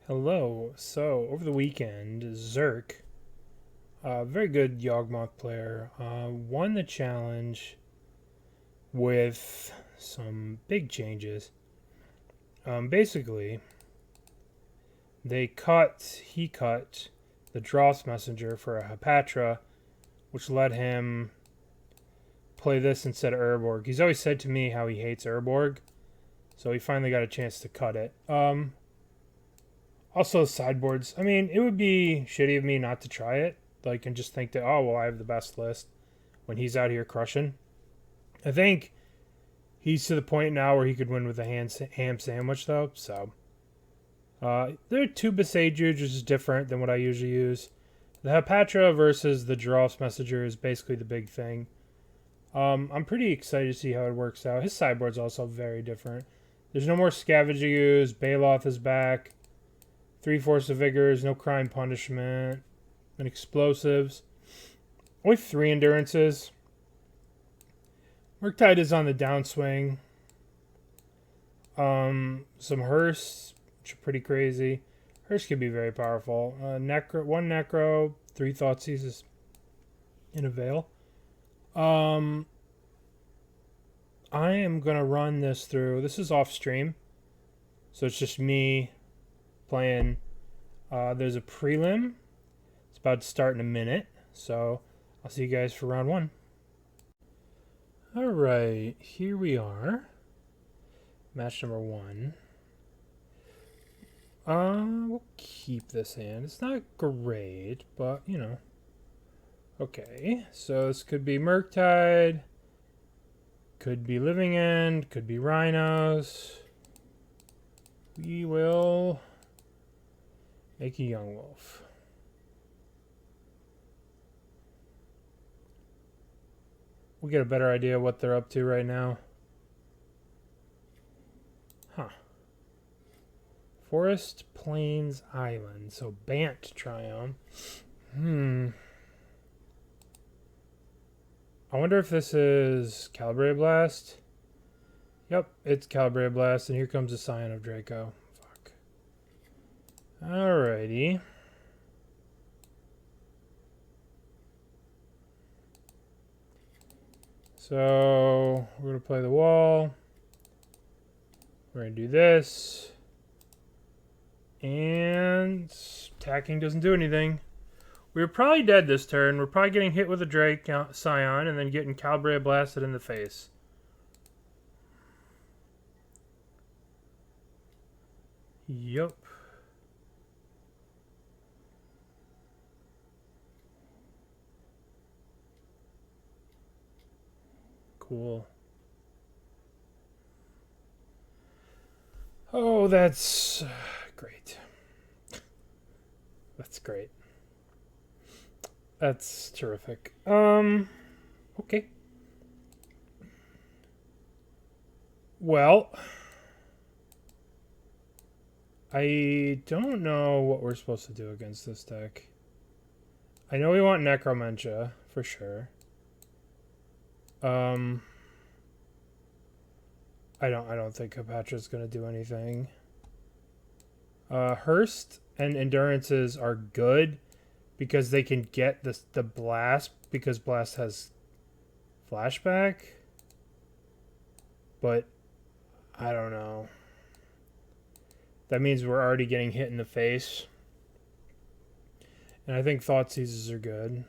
Hello. So, over the weekend, Xerk, a very good Yawgmoth player, won the challenge with some big changes. Basically, he cut the Dross Messenger for a Hapatra, which let him play this instead of Urborg. He's always said to me how he hates Urborg, so he finally got a chance to cut it. Also, sideboards. I mean, it would be shitty of me not to try it, and just think that, oh, well, I have the best list when he's out here crushing. I think he's to the point now where he could win with a ham sandwich, though. So, there are two Besages, which is different than what I usually use. The Hapatra versus the Dross Messenger is basically the big thing. I'm pretty excited to see how it works out. His sideboard's also very different. There's no more Scavenger use. Baloth is back. 3 Force of Vigors, no Crime Punishment, and Explosives. Only 3 Endurances. Murktide is on the downswing. Some Hearse, which are pretty crazy. Hearse can be very powerful. 1 Necro, 3 Thoughtseizes in a Veil. I am going to run this through. This is off stream, so it's just me playing. There's a prelim. It's about to start in a minute, so I'll see you guys for round 1. Alright, here we are. Match number 1. We'll keep this hand. It's not great, but, you know. Okay, so this could be Murktide. Could be Living End. Could be Rhinos. We will make a Young Wolf. We'll get a better idea what they're up to right now. Huh. Forest, Plains, Island. So Bant Triumph. I wonder if this is Calibrated Blast. Yep, it's Calibrated Blast, and here comes the Scion of Draco. Fuck. Alrighty. So, we're going to play the wall. We're going to do this. And attacking doesn't do anything. We were probably dead this turn. We're probably getting hit with a Drake Scion and then getting Calibrated Blasted in the face. Yup. Cool. Oh, that's great. That's great. That's terrific. Okay. Well, I don't know what we're supposed to do against this deck. I know we want Necromentia for sure. I don't think Hapatra's gonna do anything. Hearst and Endurances are good because they can get the Blast, because Blast has Flashback. But I don't know. That means we're already getting hit in the face. And I think Thoughtseizes are good.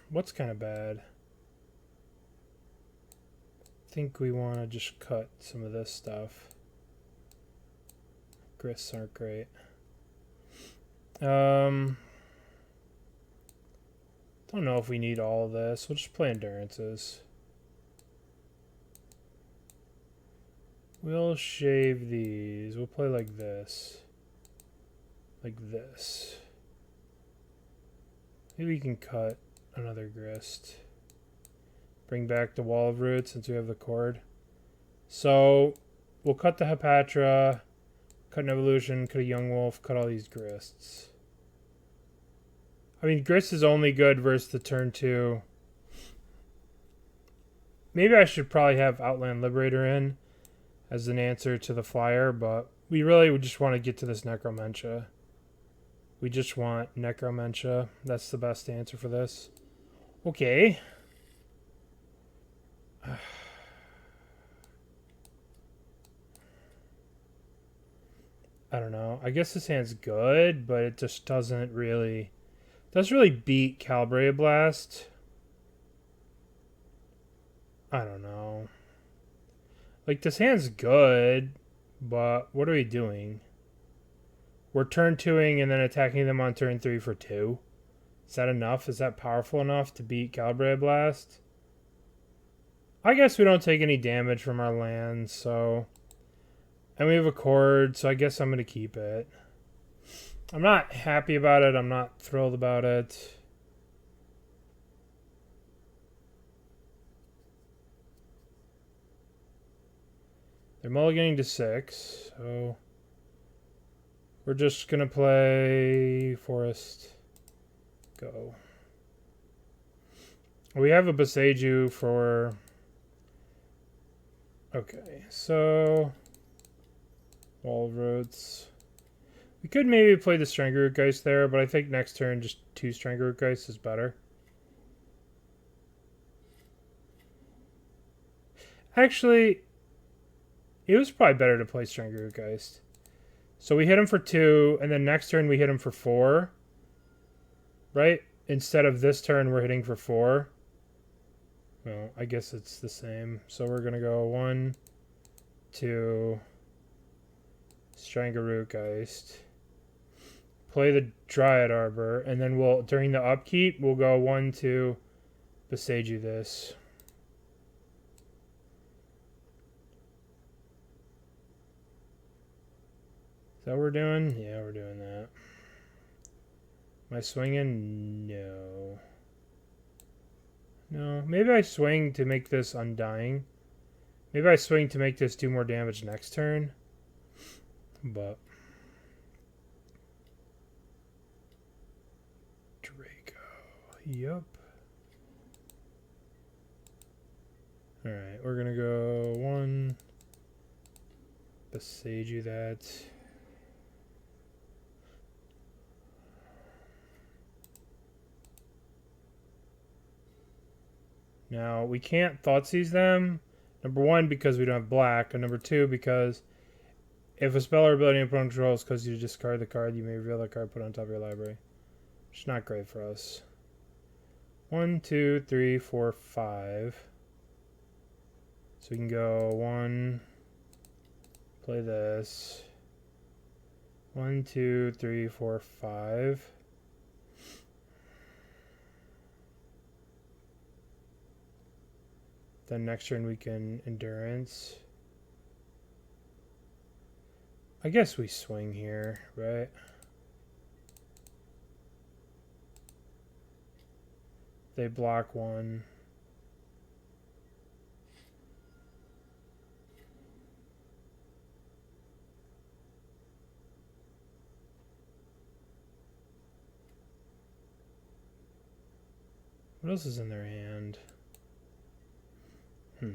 What's kind of bad? I think we want to just cut some of this stuff. Grists aren't great. Don't know if we need all of this. We'll just play Endurances. We'll shave these. We'll play like this. Like this. Maybe we can cut another Grist. Bring back the Wall of Roots since we have the cord. So we'll cut the Hapatra, cut an Evolution, cut a Young Wolf, cut all these Grists. I mean, Grist is only good versus the turn 2. Maybe I should probably have Outland Liberator in. as an answer to the flyer, but we really would just want to get to this Necromentia. We just want Necromentia. That's the best answer for this. Okay. I don't know. I guess this hand's good, but it just doesn't really beat Calibrated Blast. I don't know. Like, this hand's good, but what are we doing? We're turn 2ing and then attacking them on turn 3 for 2. Is that enough? Is that powerful enough to beat Calibrated Blast? I guess we don't take any damage from our lands, so... And we have a Chord, so I guess I'm going to keep it. I'm not happy about it. I'm not thrilled about it. They're mulliganing to 6, so... We're just going to play Forest. Go. We have a Boseiju for... Okay, so... Wall of Roots. We could maybe play the Strangleroot Geist there, but I think next turn just 2 Strangleroot Geists is better. Actually, it was probably better to play Strangleroot Geist. So we hit him for 2, and then next turn we hit him for 4. Right? Instead of this turn we're hitting for 4. Well, I guess it's the same. So we're going to go 1, 2... Strangleroot Geist. Play the Dryad Arbor, and then we'll, during the upkeep, we'll go 1, 2, Boseiju this. Is that what we're doing? Yeah, we're doing that. Am I swinging? No. No. Maybe I swing to make this Undying. Maybe I swing to make this do more damage next turn. But Draco. Yup. Alright, we're gonna go 1. Boseiju that. Now, we can't Thoughtseize them. Number 1, because we don't have black. And number 2, because if a spell or ability opponent controls causes you to discard the card, you may reveal that card put on top of your library. Which is not great for us. 1, 2, 3, 4, 5. So we can go 1, play this. 1, 2, 3, 4, 5. Then next turn we can Endurance. I guess we swing here, right? They block 1. What else is in their hand? Do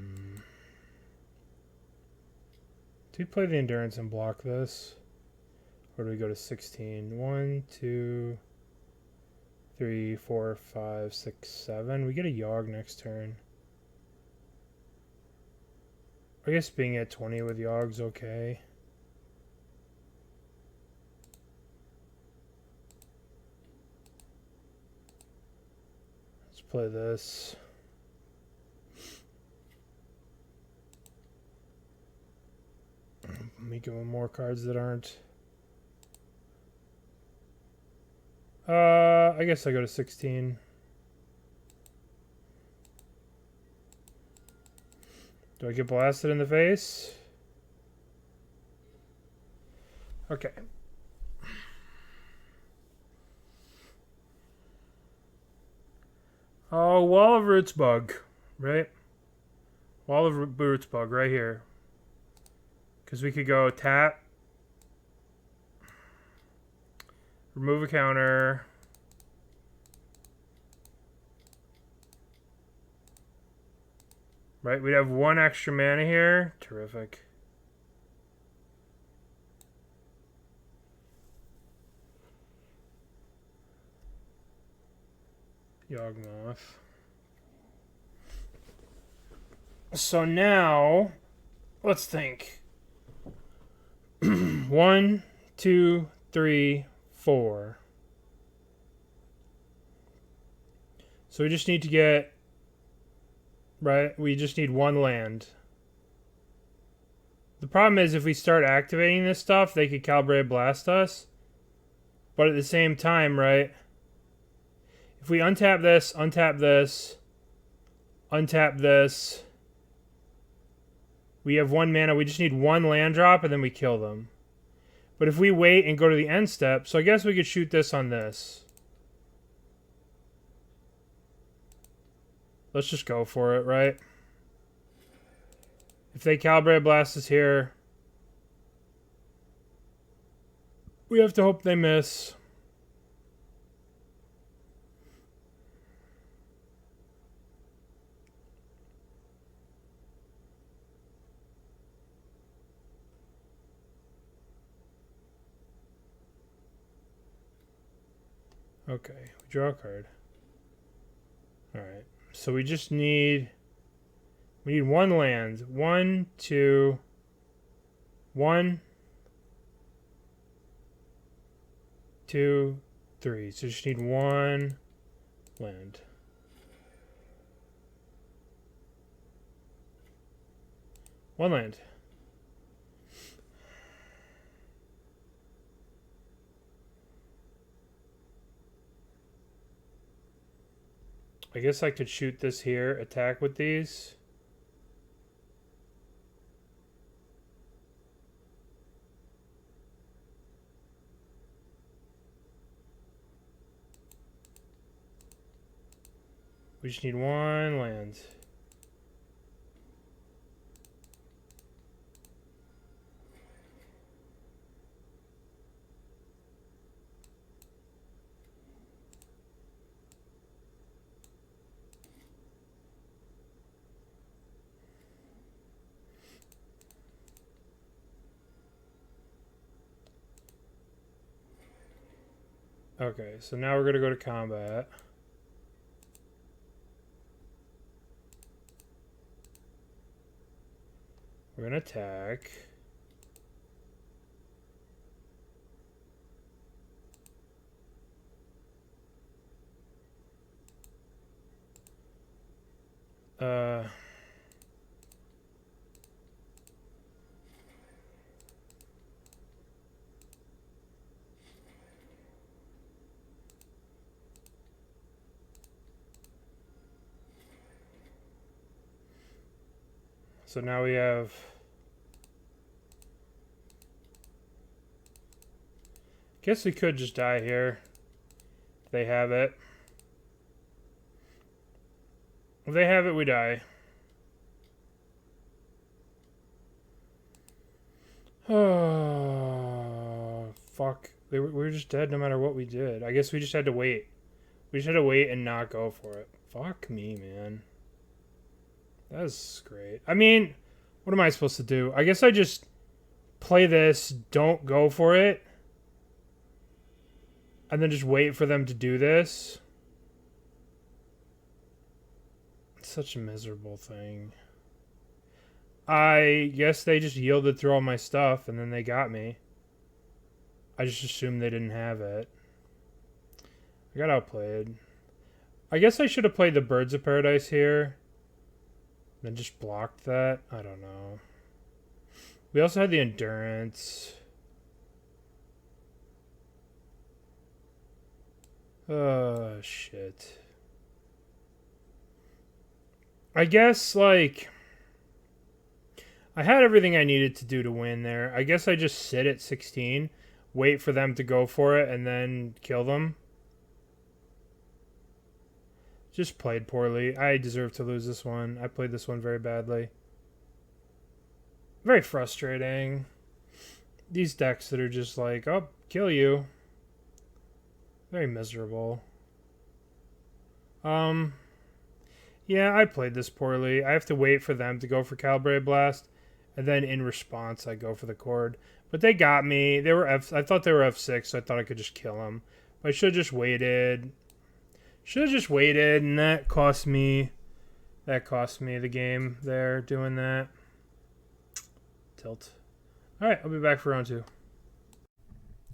we play the Endurance and block this? Or do we go to 16? 1, 2, 3, 4, 5, 6, 7. We get a Yogg next turn. I guess being at 20 with Yogg's okay. Let's play this. Making more cards that aren't. I guess I go to 16. Do I get blasted in the face? Okay. Oh, Wall of Roots Bug, right? Wall of Roots Bug right here. Because we could go tap, remove a counter, right? We'd have 1 extra mana here. Terrific. Yawgmoth. So now, let's think. 1, 2, 3, 4. So we just need to get, right? We just need one land. The problem is if we start activating this stuff, they could Calibrated blast us. But at the same time, right? If we untap this, untap this, untap this, we have 1 mana. We just need 1 land drop and then we kill them. But if we wait and go to the end step, so I guess we could shoot this on this. Let's just go for it, right? If they Calibrated blast us here, we have to hope they miss. Okay, we draw a card. Alright, so we just need... We need 1 land. 1, 2, 1, 2, 3. So just need 1 land. One land. I guess I could shoot this here, attack with these. We just need 1 land. Okay, so now we're going to go to combat. We're going to attack. So now we have... Guess we could just die here. If they have it. If they have it, we die. Oh, fuck. We were just dead no matter what we did. I guess we just had to wait. We just had to wait and not go for it. Fuck me, man. That's great. I mean, what am I supposed to do? I guess I just play this, don't go for it, and then just wait for them to do this. It's such a miserable thing. I guess they just yielded through all my stuff, and then they got me. I just assumed they didn't have it. I got outplayed. I guess I should have played the Birds of Paradise here. Then just blocked that? I don't know. We also had the Endurance. Oh, shit. I guess, like... I had everything I needed to do to win there. I guess I just sit at 16, wait for them to go for it, and then kill them. Just played poorly. I deserve to lose this one. I played this one very badly. Very frustrating. These decks that are just like, oh, kill you. Very miserable. Yeah, I played this poorly. I have to wait for them to go for Calibrated Blast, and then in response, I go for the Chord. But they got me. They were I thought they were F6, so I thought I could just kill them. But I should have just waited. Should have just waited, and that cost me the game there doing that. Tilt. Alright, I'll be back for round 2.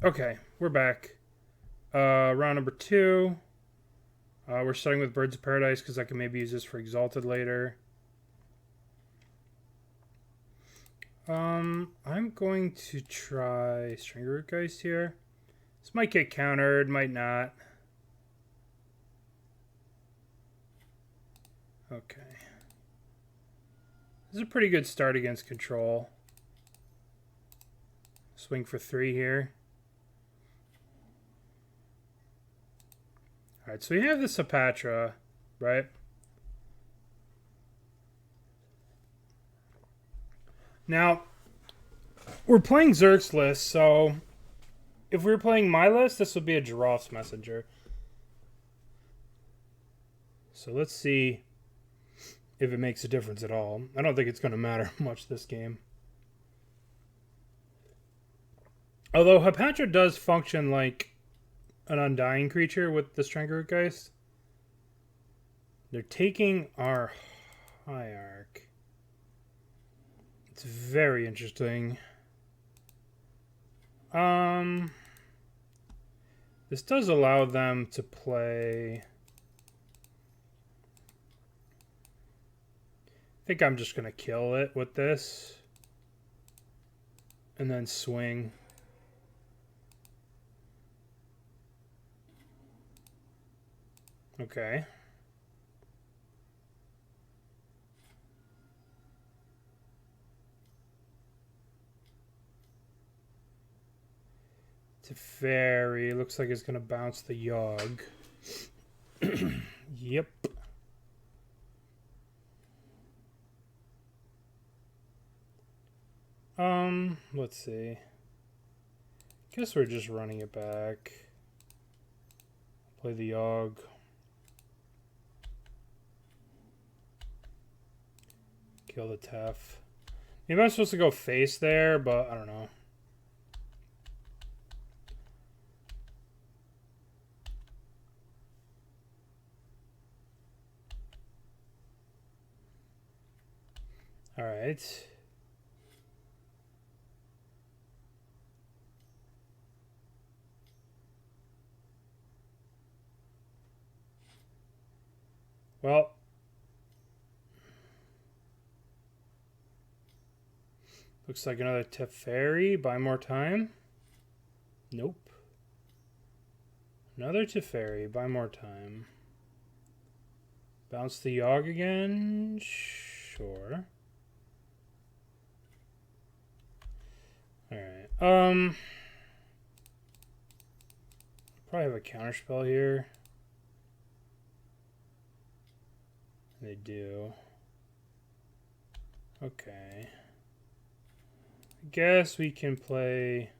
Okay, we're back. Round number 2. We're starting with Birds of Paradise because I can maybe use this for Exalted later. I'm going to try Stringer Rootgeist here. This might get countered, might not. Okay. This is a pretty good start against control. Swing for 3 here. Alright, so we have this Hapatra, right? Now, we're playing Xerk's list, so if we were playing my list, this would be a Giraffe's Messenger. So let's see if it makes a difference at all. I don't think it's going to matter much this game. Although Hapatra does function like an undying creature with the Stranglerootgeist. They're taking our Hierarch. It's very interesting. This does allow them to play. I think I'm just going to kill it with this. And then swing. Okay. Teferi looks like it's going to bounce the Yogg. Yep. Let's see. Guess we're just running it back. Play the Yogg. Kill the Tef. Maybe I'm supposed to go face there, but I don't know. All right. Well, looks like another Teferi. Buy more time. Nope. Another Teferi. Buy more time. Bounce the Yogg again. Sure. Alright. Probably have a counterspell here. They do. Okay. I guess we can play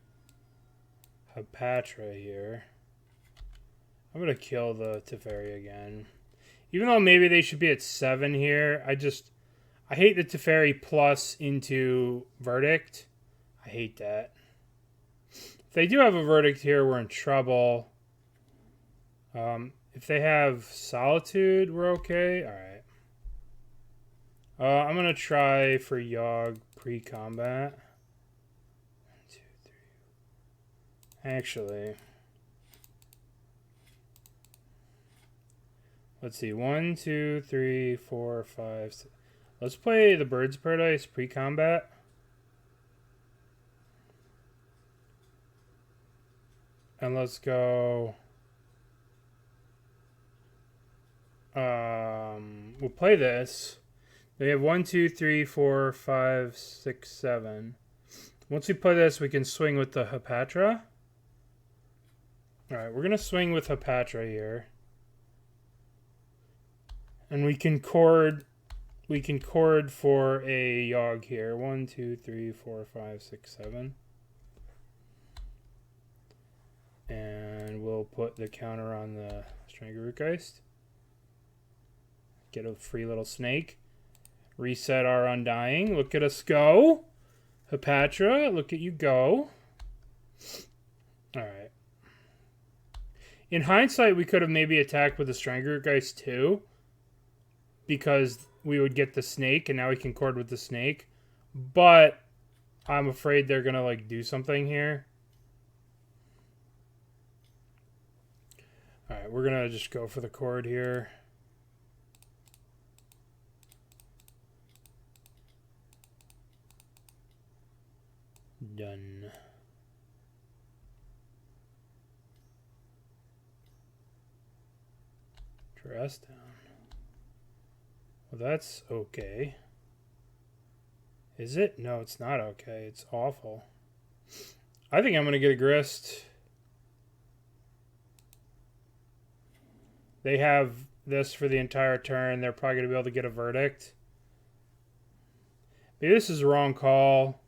Hapatra here. I'm going to kill the Teferi again. Even though maybe they should be at 7 here, I hate the Teferi plus into Verdict. I hate that. If they do have a Verdict here, we're in trouble. If they have Solitude, we're okay. Alright. I'm going to try for Yogg pre-combat. 1, 2, 3. Actually, let's see. 1, 2, 3, 4, 5, 6. Let's play the Birds of Paradise pre-combat. And let's go. We'll play this. They have 1, 2, 3, 4, 5, 6, 7. Once we play this, we can swing with the Hapatra. Alright, we're going to swing with Hapatra here. And we can chord for a Yogg here. 1, 2, 3, 4, 5, 6, 7. And we'll put the counter on the Stranglerootgeist. Get a free little snake. Reset our Undying. Look at us go. Hapatra, look at you go. Alright. In hindsight, we could have maybe attacked with the Stranglegeist too, because we would get the snake, and now we can cord with the snake. But I'm afraid they're gonna like do something here. All right, we're gonna just go for the cord here. Done. Dress down. Well, that's okay. Is it? No, it's not okay. It's awful. I think I'm going to get a grist. They have this for the entire turn. They're probably going to be able to get a verdict. Maybe this is the wrong call.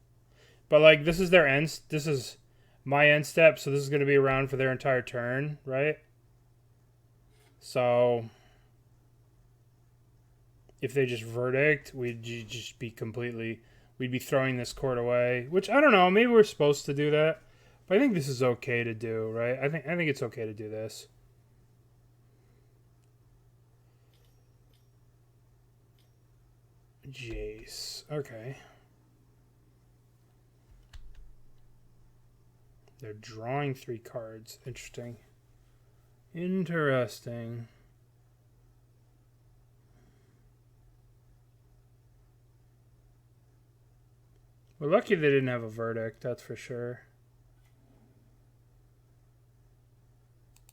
But, like, this is their end. This is my end step, so this is going to be around for their entire turn, right? So, if they just verdict, we'd just be completely... We'd be throwing this cord away. Which, I don't know, maybe we're supposed to do that. But I think this is okay to do, right? I think it's okay to do this. Jace. Okay. They're drawing 3 cards. Interesting. Interesting. We're lucky they didn't have a verdict, that's for sure.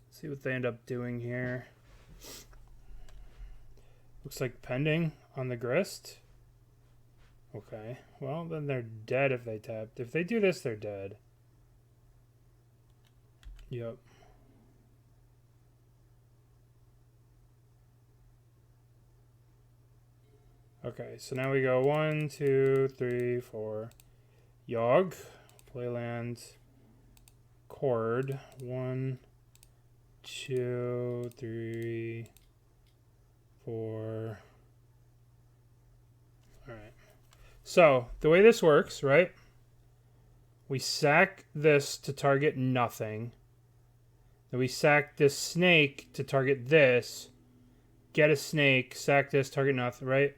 See what they end up doing here. Looks like pending on the grist. Okay. Well, then they're dead if they tapped. If they do this, they're dead. Yep. Okay, so now we go 1, 2, 3, 4. Yogg. Playland. Cord. 1, 2, 3, 4. Alright. So, the way this works, right? We sack this to target nothing. Then we sack this snake to target this. Get a snake, sack this, target nothing, right?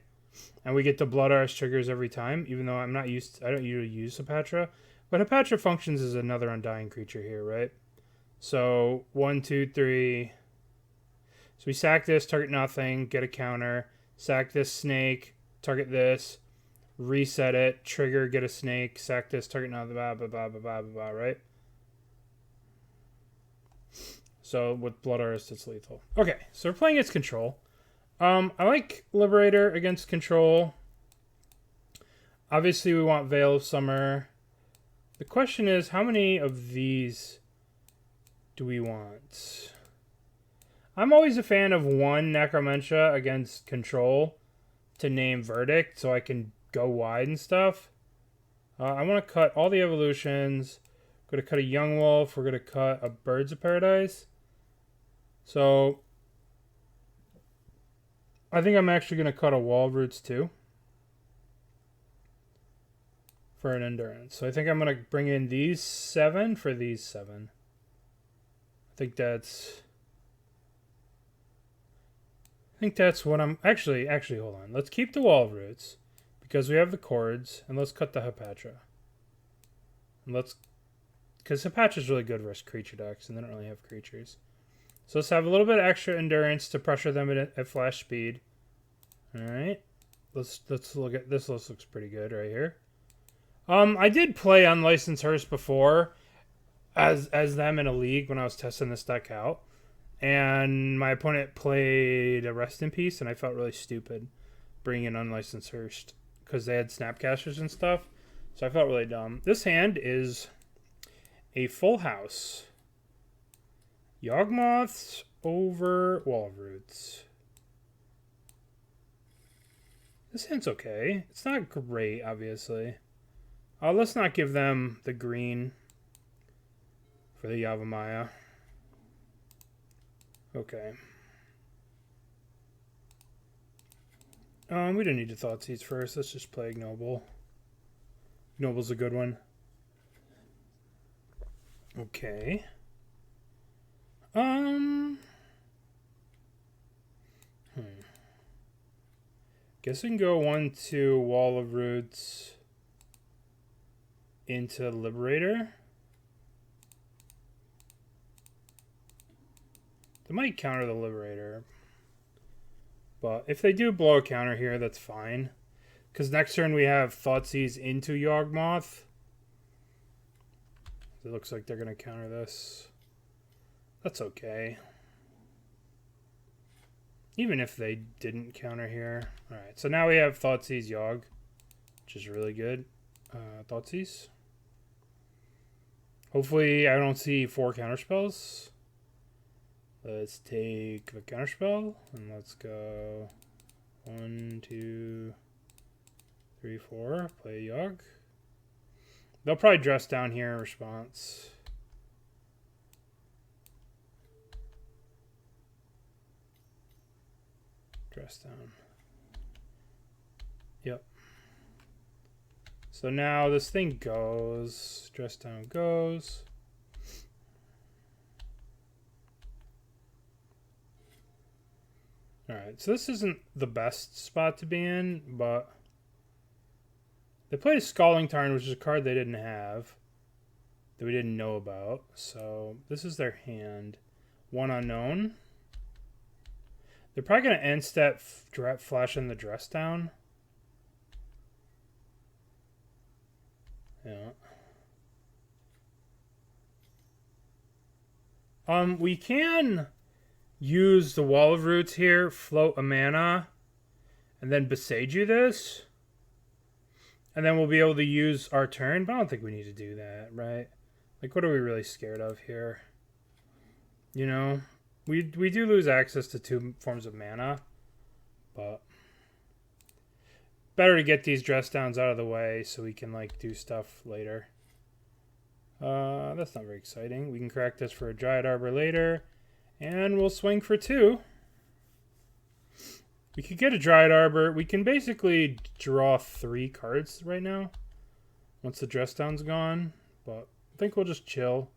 And we get the Blood Arse triggers every time, even though I don't usually use Hepatra. But Hepatra functions as another undying creature here, right? So 1, 2, 3. So we sack this, target nothing, get a counter, sack this snake, target this, reset it, trigger, get a snake, sack this, target nothing, blah blah blah blah blah blah, right? So with Blood Arse, it's lethal. Okay, so we're playing its control. I like Liberator against control. Obviously, we want Veil of Summer. The question is, how many of these do we want? I'm always a fan of 1 Necromentia against control to name Verdict, so I can go wide and stuff. I want to cut all the evolutions. We're going to cut a Young Wolf. We're going to cut a Birds of Paradise. So I think I'm actually going to cut a Wall Roots too for an endurance. So I think I'm going to bring in these 7 for these 7. I think that's what I'm actually hold on. Let's keep the Wall Roots because we have the cords, and let's cut the Hepatra. And because Hepatra is really good versus creature decks, and they don't really have creatures. So let's have a little bit of extra endurance to pressure them at flash speed. All right, let's look at this. This looks pretty good right here. I did play Unlicensed Hearse before as them in a league when I was testing this deck out, and my opponent played a Rest in Peace, and I felt really stupid bringing in Unlicensed Hearse because they had Snapcasters and stuff. So I felt really dumb. This hand is a full house. Yawgmoths over Wall Roots. This hand's okay. It's not great, obviously. Let's not give them the green for the Yavimaya. Okay. We don't need to Thoughtseize first. Let's just play Ignoble. Ignoble's a good one. Okay. Guess we can go 1-2 Wall of Roots into Liberator. They might counter the Liberator. But if they do blow a counter here, that's fine. Because next turn we have Thoughtseize into Yawgmoth. It looks like they're going to counter this. That's okay. Even if they didn't counter here. Alright, so now we have Thoughtseize Yawg, which is really good. Thoughtseize. Hopefully I don't see 4 counterspells. Let's take the counterspell, and let's go 1, 2, 3, 4. Play Yawg. They'll probably dress down here in response. Dress down. Yep. So now this thing goes. Dress down goes. Alright, so this isn't the best spot to be in, but they played a Scalding Tarn, which is a card they didn't have, that we didn't know about. So this is their hand. 1 unknown. They're probably going to end step flash in the dress down. Yeah. We can use the Wall of Roots here, float a mana, and then Besage you this. And then we'll be able to use our turn, but I don't think we need to do that, right? Like, what are we really scared of here? You know, we do lose access to 2 forms of mana, but better to get these dress downs out of the way so we can, like, do stuff later. That's not very exciting. We can crack this for a Dryad Arbor later, and we'll swing for 2. We could get a Dryad Arbor. We can basically draw 3 cards right now once the dress down's gone, but I think we'll just chill.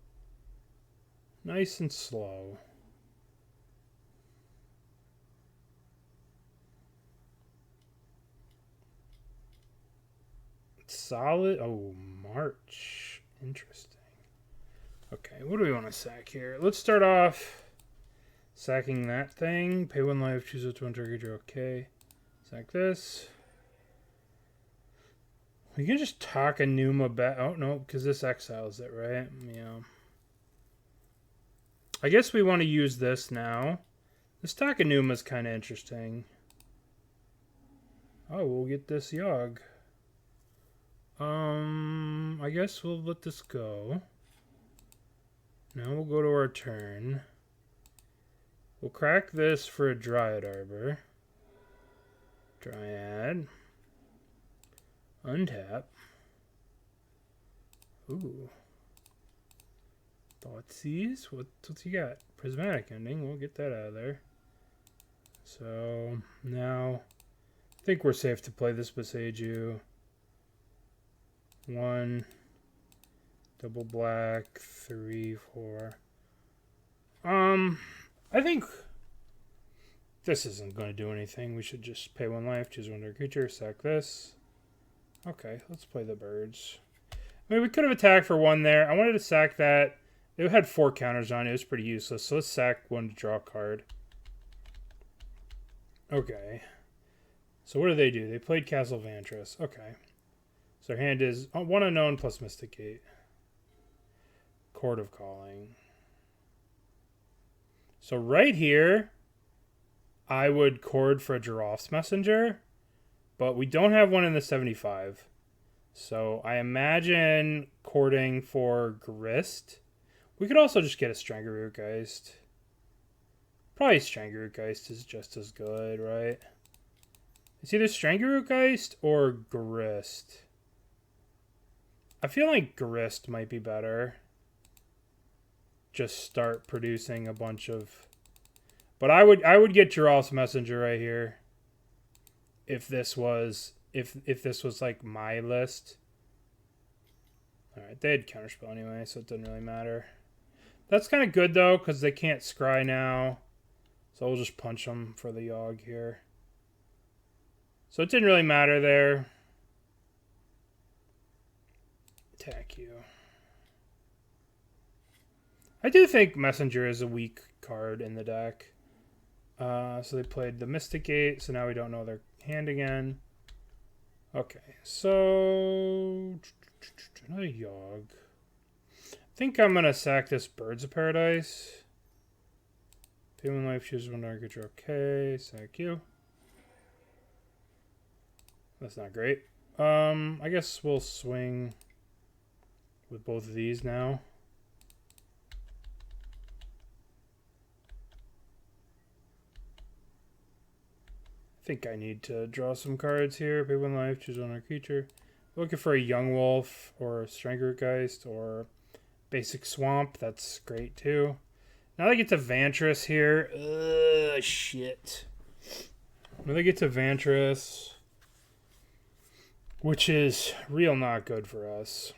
Nice and slow. Solid. Oh, March. Interesting. Okay, what do we want to sack here? Let's start off sacking that thing. Pay 1 life, choose a 1 target, you're okay. Sack this. We can just talk a Numa back. Oh, no, because this exiles it, right? Yeah. I guess we want to use this now. This Takanuma is kind of interesting. Oh, we'll get this Yawg. I guess we'll let this go. Now we'll go to our turn. We'll crack this for a Dryad Arbor. Dryad. Untap. Ooh. Thoughtseize? What's he got? Prismatic Ending. We'll get that out of there. So, now, I think we're safe to play this Besage. 1, double black, 3, 4. I think this isn't going to do anything. We should just pay 1 life, choose 1 dark creature, sack this. Okay, let's play the birds. I mean, we could have attacked for 1 there. I wanted to sack that. It had 4 counters on it. It was pretty useless. So let's sack 1 to draw a card. Okay. So what do? They played Castle Vantress. Okay. So their hand is 1 unknown plus Mysticate. Chord of Calling. So right here, I would chord for a Giraffe's Messenger, but we don't have one in the 75. So I imagine chording for Grist. We could also just get a Strangerootgeist. Probably Strangerootgeist is just as good, right? It's either Strangerootgeist or Grist. I feel like Grist might be better. Just start producing a bunch of... But I would get Giraffe's Messenger right here. If this was like my list. Alright, they had Counterspell anyway, so it doesn't really matter. That's kind of good, though, because they can't scry now. So we'll just punch them for the Yogg here. So it didn't really matter there. Attack you. I do think Messenger is a weak card in the deck. So they played the Mystic Gate, so now we don't know their hand again. Okay, so another Yogg. I think I'm gonna sack this Birds of Paradise. Pay 1 life, choose 1 target. Okay, sack you. That's not great. I guess we'll swing with both of these now. I think I need to draw some cards here. Pay 1 life, choose 1 creature. Looking for a Young Wolf or a Strangergeist or basic Swamp. That's great too. Now they get to Vantress here. Ugh, shit. Now they get to Vantress, which is real not good for us.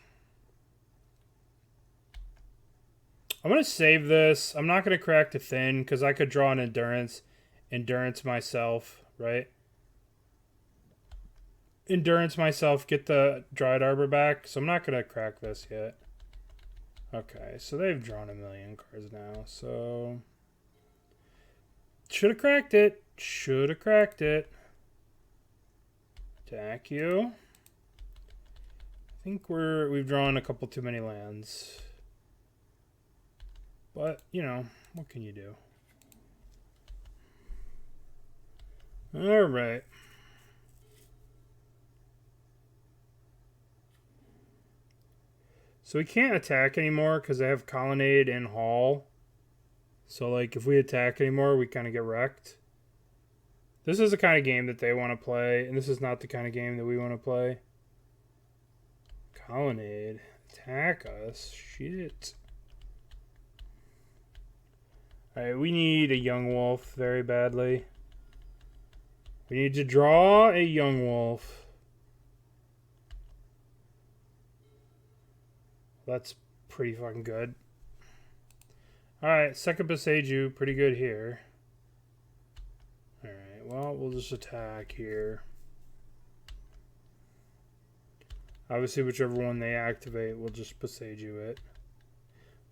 I'm going to save this. I'm not going to crack to Thin because I could draw an Endurance myself, right? Endurance myself, get the Dryad Arbor back. So I'm not going to crack this yet. Okay, so they've drawn a million cards now. So should have cracked it. Should have cracked it. Attack you. I think we've drawn a couple too many lands. But, you know, what can you do? All right. So we can't attack anymore because they have Colonnade and Hall. So, like, if we attack anymore, we kind of get wrecked. This is the kind of game that they want to play, and this is not the kind of game that we want to play. Colonnade. Attack us. Shit. Alright, we need a Young Wolf very badly. We need to draw a Young Wolf. That's pretty fucking good. Alright, second Boseiju, pretty good here. Alright, well, we'll just attack here. Obviously, whichever one they activate, we'll just Boseiju it.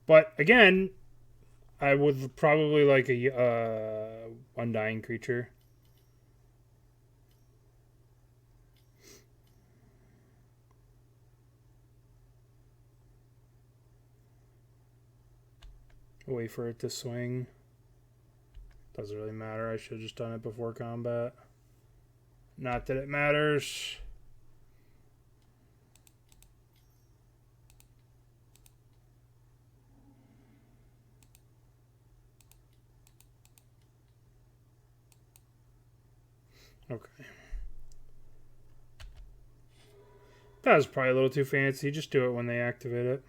But, again, I would probably like a Undying creature. Wait for it to swing. Doesn't really matter. I should have just done it before combat. Not that it matters. Okay. That was probably a little too fancy. Just do it when they activate it.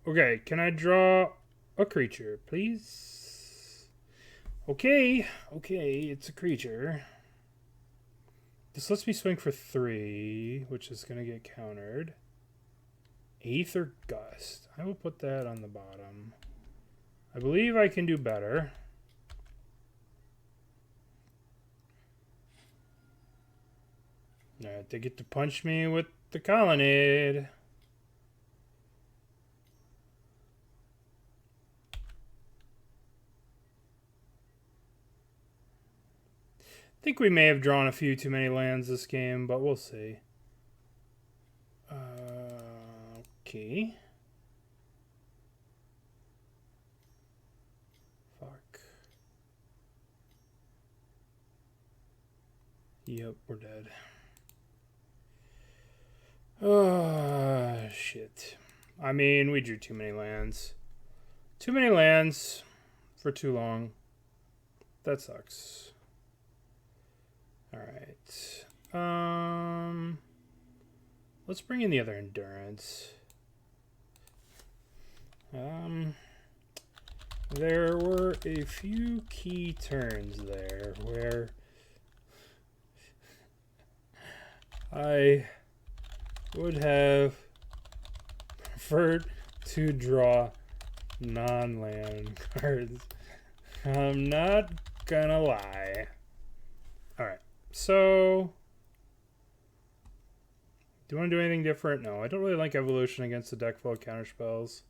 Okay, can I draw a creature, please? Okay, it's a creature. This lets me swing for 3, which is going to get countered. Aether Gust. I will put that on the bottom. I believe I can do better. Alright, they get to punch me with the Colonnade. I think we may have drawn a few too many lands this game, but we'll see. Okay. Fuck. Yep, we're dead. Oh, shit. I mean, we drew too many lands. Too many lands for too long. That sucks. Alright. Let's bring in the other Endurance. There were a few key turns there where I would have prefer to draw non-land cards. I'm not gonna lie. Alright, so do you want to do anything different? No, I don't really like evolution against the deck full of counterspells.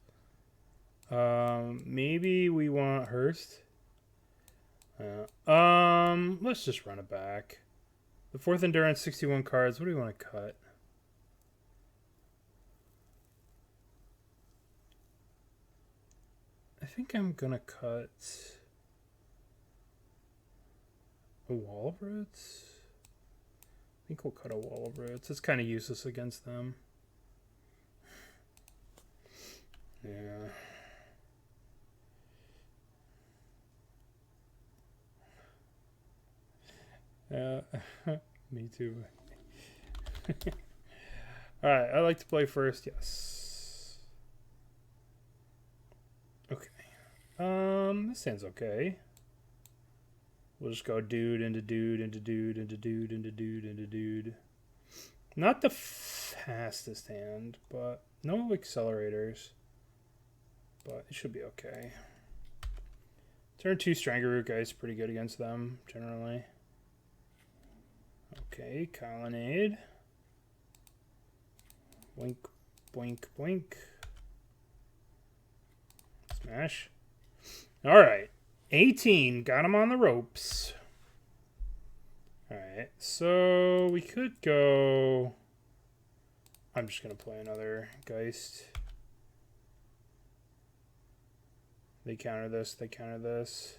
Maybe we want Hearst. Let's just run it back. The 4th endurance, 61 cards. What do we want to cut? I think I'm gonna cut a Wall of Roots. I think we'll cut a Wall of Roots. It's kind of useless against them. Yeah. Me too. Alright, I like to play first, yes. Okay. This sounds okay. We'll just go dude into dude into dude into dude into dude into dude. Not the fastest hand, but no accelerators. But it should be okay. Turn 2 Strangle-Root guys pretty good against them, generally. Okay, Colonnade. Boink, boink, boink. Smash. Alright. 18. Got him on the ropes. Alright, so we could go... I'm just going to play another Geist. They counter this, they counter this.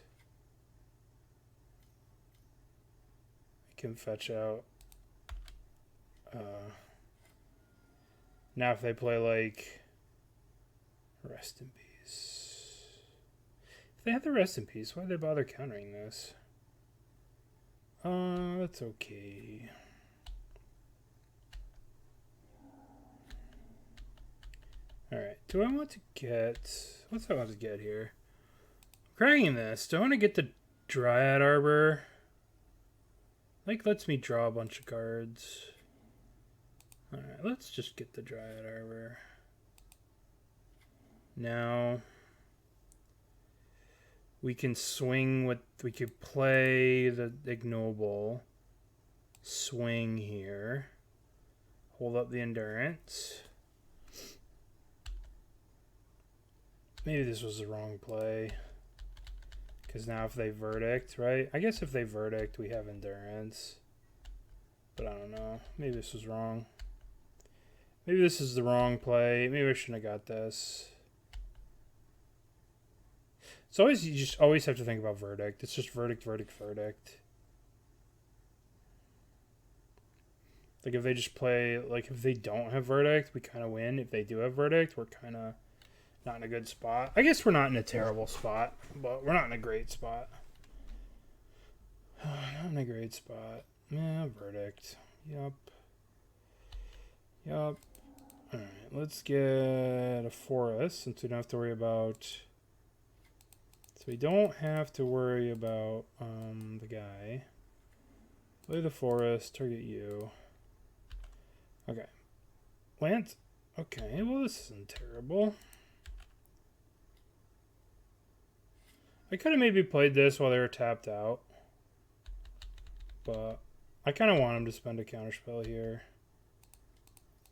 I can fetch out. Now if they play like Rest in Peace. If they have the Rest in Peace, why'd they bother countering this? That's okay. Alright, do I want to get... What's I want to get here? Cracking this. Do I want to get the Dryad Arbor? Like, lets me draw a bunch of cards. Alright, let's just get the Dryad Arbor. Now, we can swing with... We could play the Ignoble. Swing here. Hold up the Endurance. Maybe this was the wrong play. Because now if they Verdict, right? I guess if they Verdict, we have Endurance. But I don't know. Maybe this was wrong. Maybe this is the wrong play. Maybe I shouldn't have got this. It's always, you just always have to think about Verdict. It's just Verdict, Verdict, Verdict. Like if they just play, like if they don't have Verdict, we kind of win. If they do have Verdict, we're kind of not in a good spot. I guess we're not in a terrible spot, but we're not in a great spot. Not in a great spot. Yeah, Verdict. Yup. Yup. Alright, let's get a Forest since we don't have to worry about... So we don't have to worry about the guy. Play the Forest, target you. Okay. Land. Okay, well this isn't terrible. I could have maybe played this while they were tapped out. But I kind of want them to spend a counterspell here.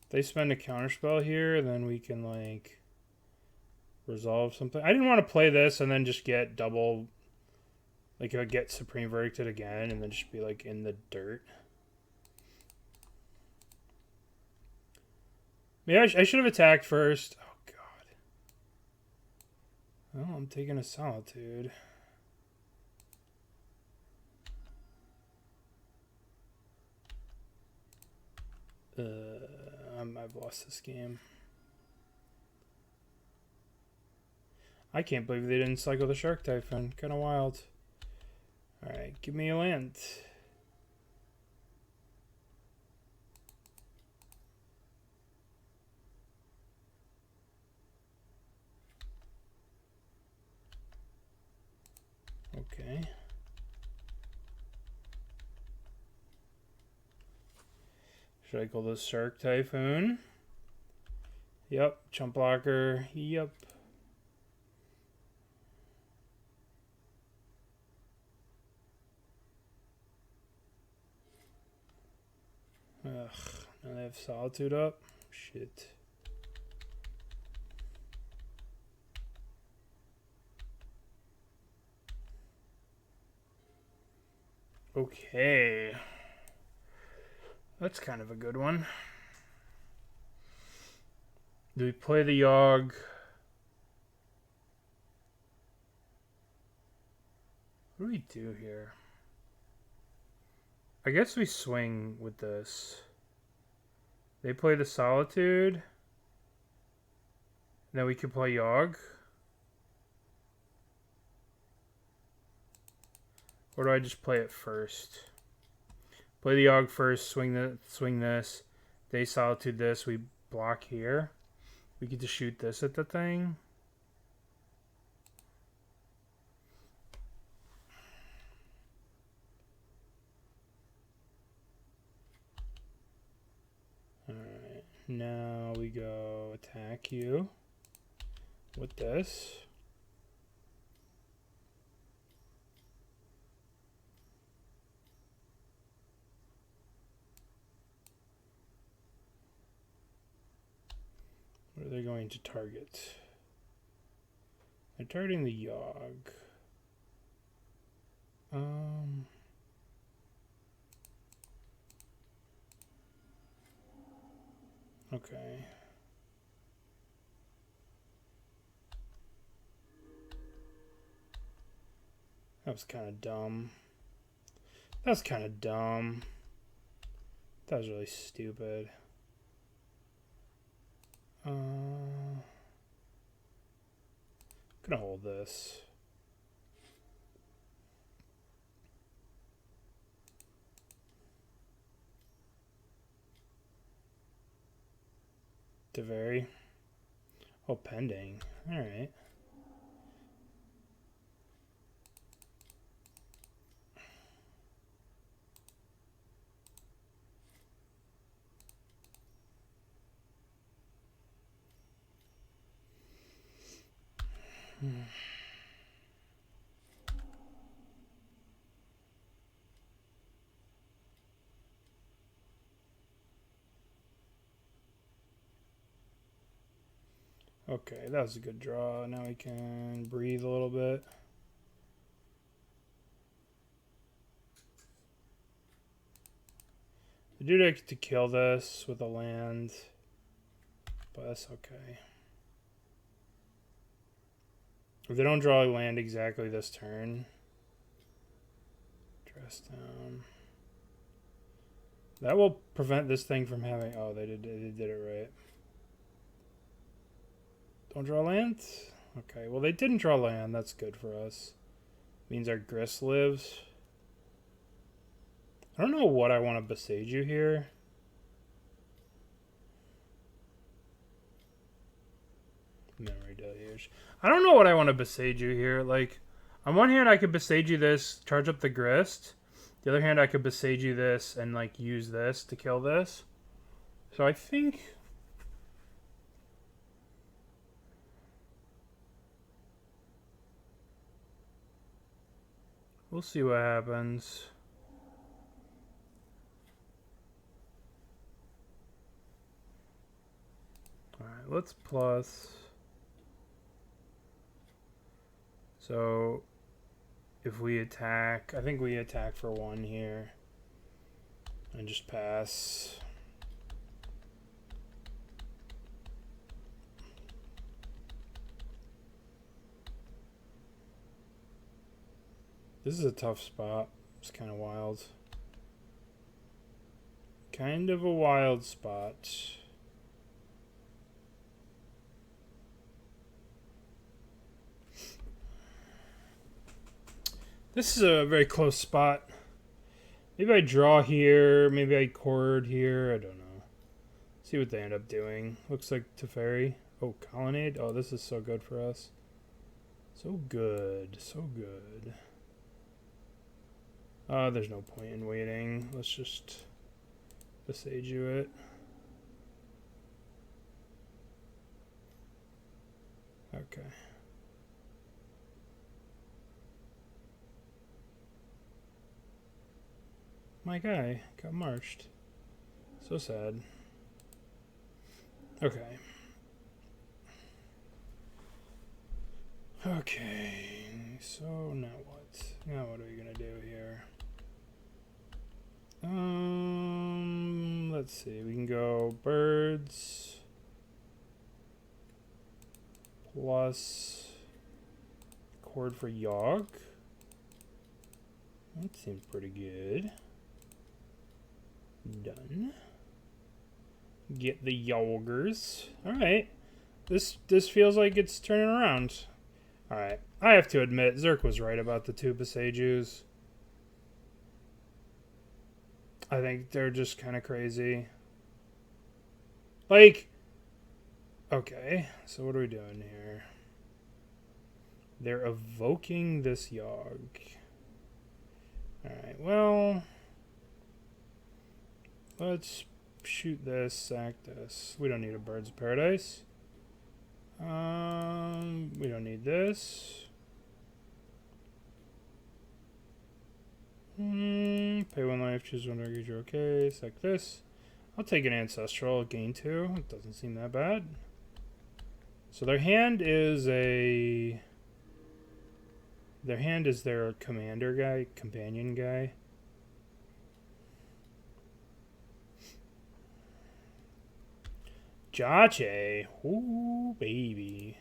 If they spend a counterspell here, then we can, like, resolve something. I didn't want to play this and then just get double... Like, if I get Supreme Verdicted again and then just be, like, in the dirt. Maybe I should have attacked first. Oh, God. Well, I'm taking a Solitude. I've lost this game. I can't believe they didn't cycle the Xerk Typhon. Kind of wild. Alright, give me a land. Okay. Should I call this Xerk Typhoon? Yep, chump blocker. Yep. Ugh, now they have Solitude up. Shit. Okay. That's kind of a good one. Do we play the Yogg? What do we do here? I guess we swing with this. They play the Solitude. Then we can play Yogg. Or do I just play it first? Play the Yogg first, swing this. They Solitude this, we block here. We get to shoot this at the thing. Alright, now we go attack you with this. What are they going to target? They're targeting the Yogg. Okay. That was kind of dumb. That was kind of dumb. That was really stupid. Gonna hold this. To vary. Oh, pending. All right. Okay, that was a good draw. Now we can breathe a little bit. I do like to kill this with a land, but that's okay. If they don't draw a land exactly this turn, dress down. That will prevent this thing from having... Oh, they did it right. Don't draw land? Okay, well they didn't draw land. That's good for us. Means our Grist lives. I don't know what I want to Besage you here. Memory Deluge. I don't know what I want to Besage you here. Like, on one hand, I could Besage you this, charge up the Grist. The other hand, I could Besage you this and, like, use this to kill this. So I think... We'll see what happens. Alright, let's plus. So, if we attack, I think we attack for 1 here. And just pass. This is a tough spot. It's kind of wild. Kind of a wild spot. This is a very close spot. Maybe I draw here. Maybe I chord here. I don't know. See what they end up doing. Looks like Teferi. Oh, Colonnade. Oh, this is so good for us. So good. So good. There's no point in waiting. Let's just Besage you it. Okay. My guy got marched. So sad. Okay. Okay. So now what? Now what are we gonna do here? Let's see. We can go birds plus cord for Yogg. That seems pretty good. Done. Get the Yoggers. Alright. This feels like it's turning around. Alright. I have to admit, Xerk was right about the two Besejus. I think they're just kind of crazy. Like, okay, so what are we doing here? They're evoking this Yogg. Alright, well, let's shoot this, sack this. We don't need a Birds of Paradise. We don't need this. Pay 1 life, choose 1 target, you're okay. Sack this. I'll take an Ancestral, gain 2. It doesn't seem that bad. So their hand is a... Their hand is their commander guy, companion guy. Jache. Ooh, baby.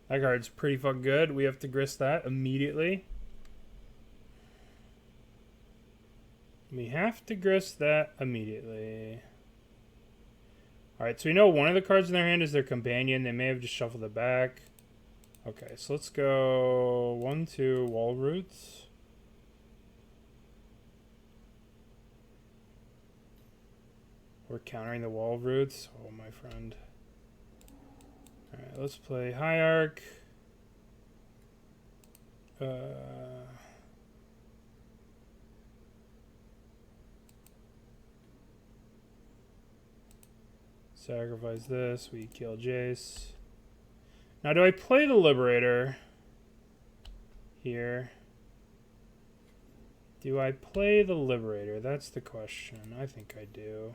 That card's pretty fucking good. We have to grist that immediately. We have to grist that immediately. Alright, so we know one of the cards in their hand is their companion. They may have just shuffled it back. Okay, so let's go 1, 2, Wall Roots. We're countering the Wall Roots. Oh, my friend. Alright, let's play Hierarch. Sacrifice this. We kill Jace. Now, do I play the Liberator here? Do I play the Liberator? That's the question. I think I do.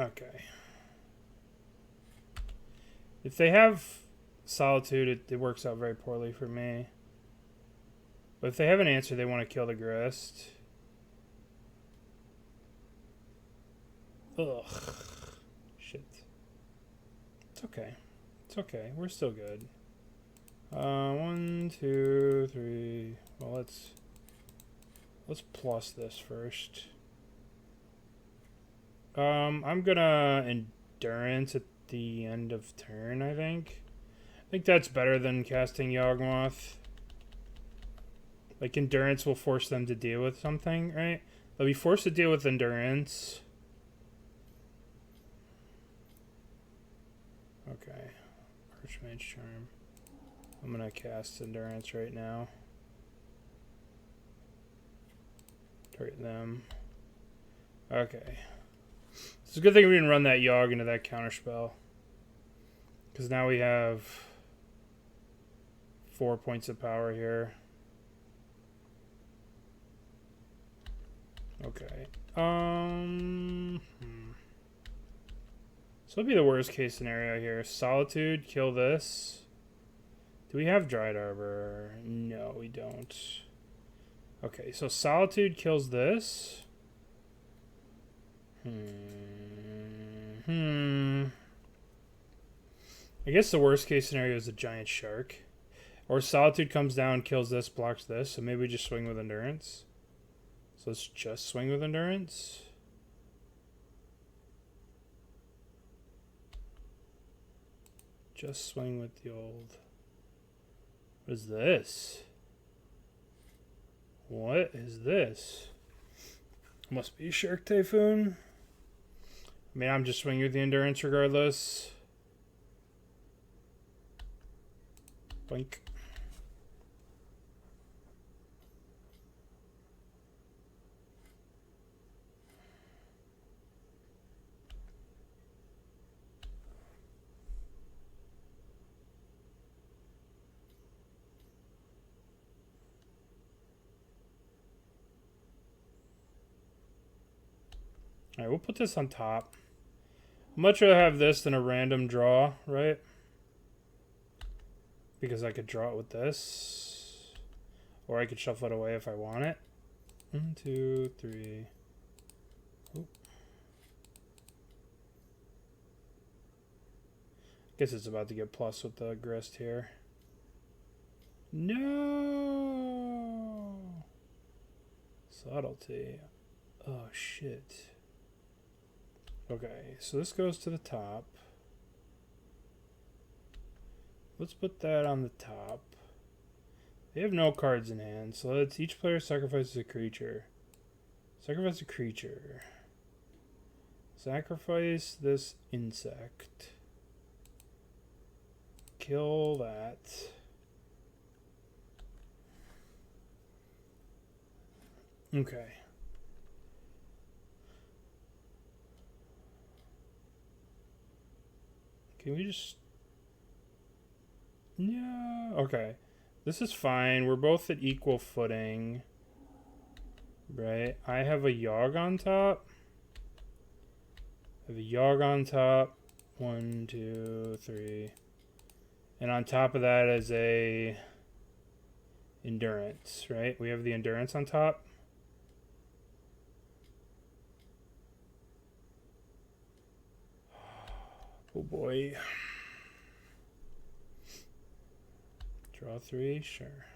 Okay. If they have Solitude, it works out very poorly for me. But if they have an answer, they want to kill the Grist. Ugh. Shit. It's okay. It's okay. We're still good. 1, 2, 3. Well, let's plus this first. I'm gonna Endurance at the end of turn, I think. I think that's better than casting Yawgmoth. Like, Endurance will force them to deal with something, right? They'll be forced to deal with Endurance. Okay. Archmage Charm. I'm gonna cast Endurance right now. Target them. Okay. It's a good thing we didn't run that Yogg into that counterspell. Because now we have 4 points of power here. Okay. So it'll be the worst case scenario here. Solitude, kill this. Do we have Dried Arbor? No, we don't. Okay, so Solitude kills this. I guess the worst case scenario is a giant shark. Or Solitude comes down, kills this, blocks this. So maybe we just swing with Endurance. So let's just swing with Endurance. Just swing with the old... What is this? What is this? Must be Shark Typhoon. I mean, I'm just swinging with the Endurance regardless. Blink. Alright, we'll put this on top. I'd much rather have this than a random draw, right? Because I could draw it with this. Or I could shuffle it away if I want it. 1, 2, 3. Oop. Guess it's about to get plus with the grist here. No! Subtlety. Oh, shit. Okay, so this goes to the top. Let's put that on the top. They have no cards in hand, so let's each player sacrifices a creature. Sacrifice a creature. Sacrifice this insect. Kill that. Okay. Can we just... No. Okay. This is fine. We're both at equal footing. Right? I have a Yogg on top. I have a Yogg on top. 1, 2, 3. And on top of that is a Endurance, right? We have the Endurance on top. Oh boy. Draw 3, sure.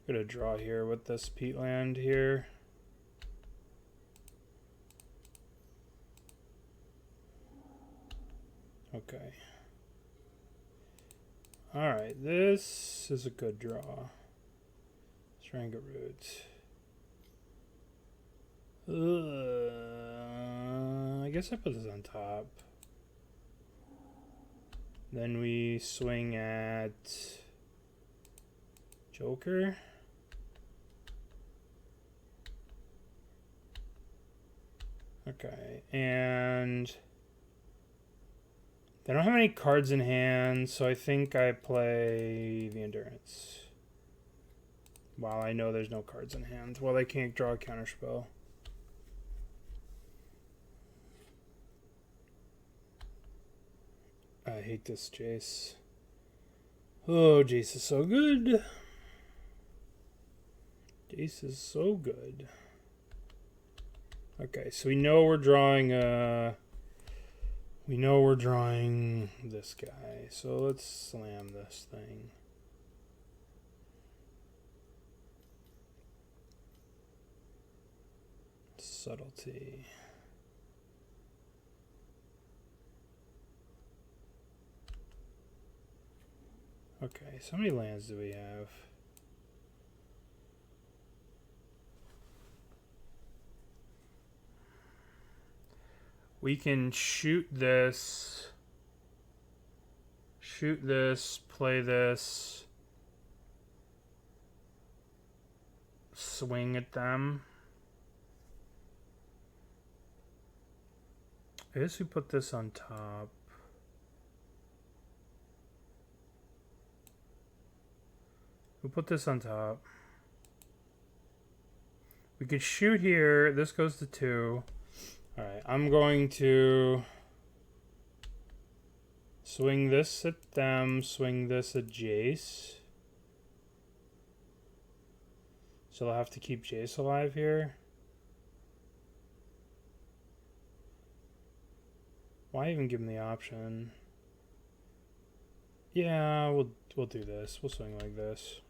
Gonna draw here with this peatland here. Okay. Alright, this is a good draw. Strangle-Root. I guess I put this on top. Then we swing at Joker. Okay, and they don't have any cards in hand, so I think I play the Endurance. While I know there's no cards in hand. Well, they can't draw a counterspell. I hate this Jace. Oh, Jace is so good. Jace is so good. Okay, so we know we're drawing this guy. So let's slam this thing. Subtlety. Okay, so how many lands do we have? We can shoot this, play this, swing at them. I guess we put this on top. We'll put this on top. We could shoot here. This goes to 2. Alright, I'm going to swing this at them, swing this at Jace. So I'll have to keep Jace alive here. Why even give him the option? Yeah, we'll do this. We'll swing like this.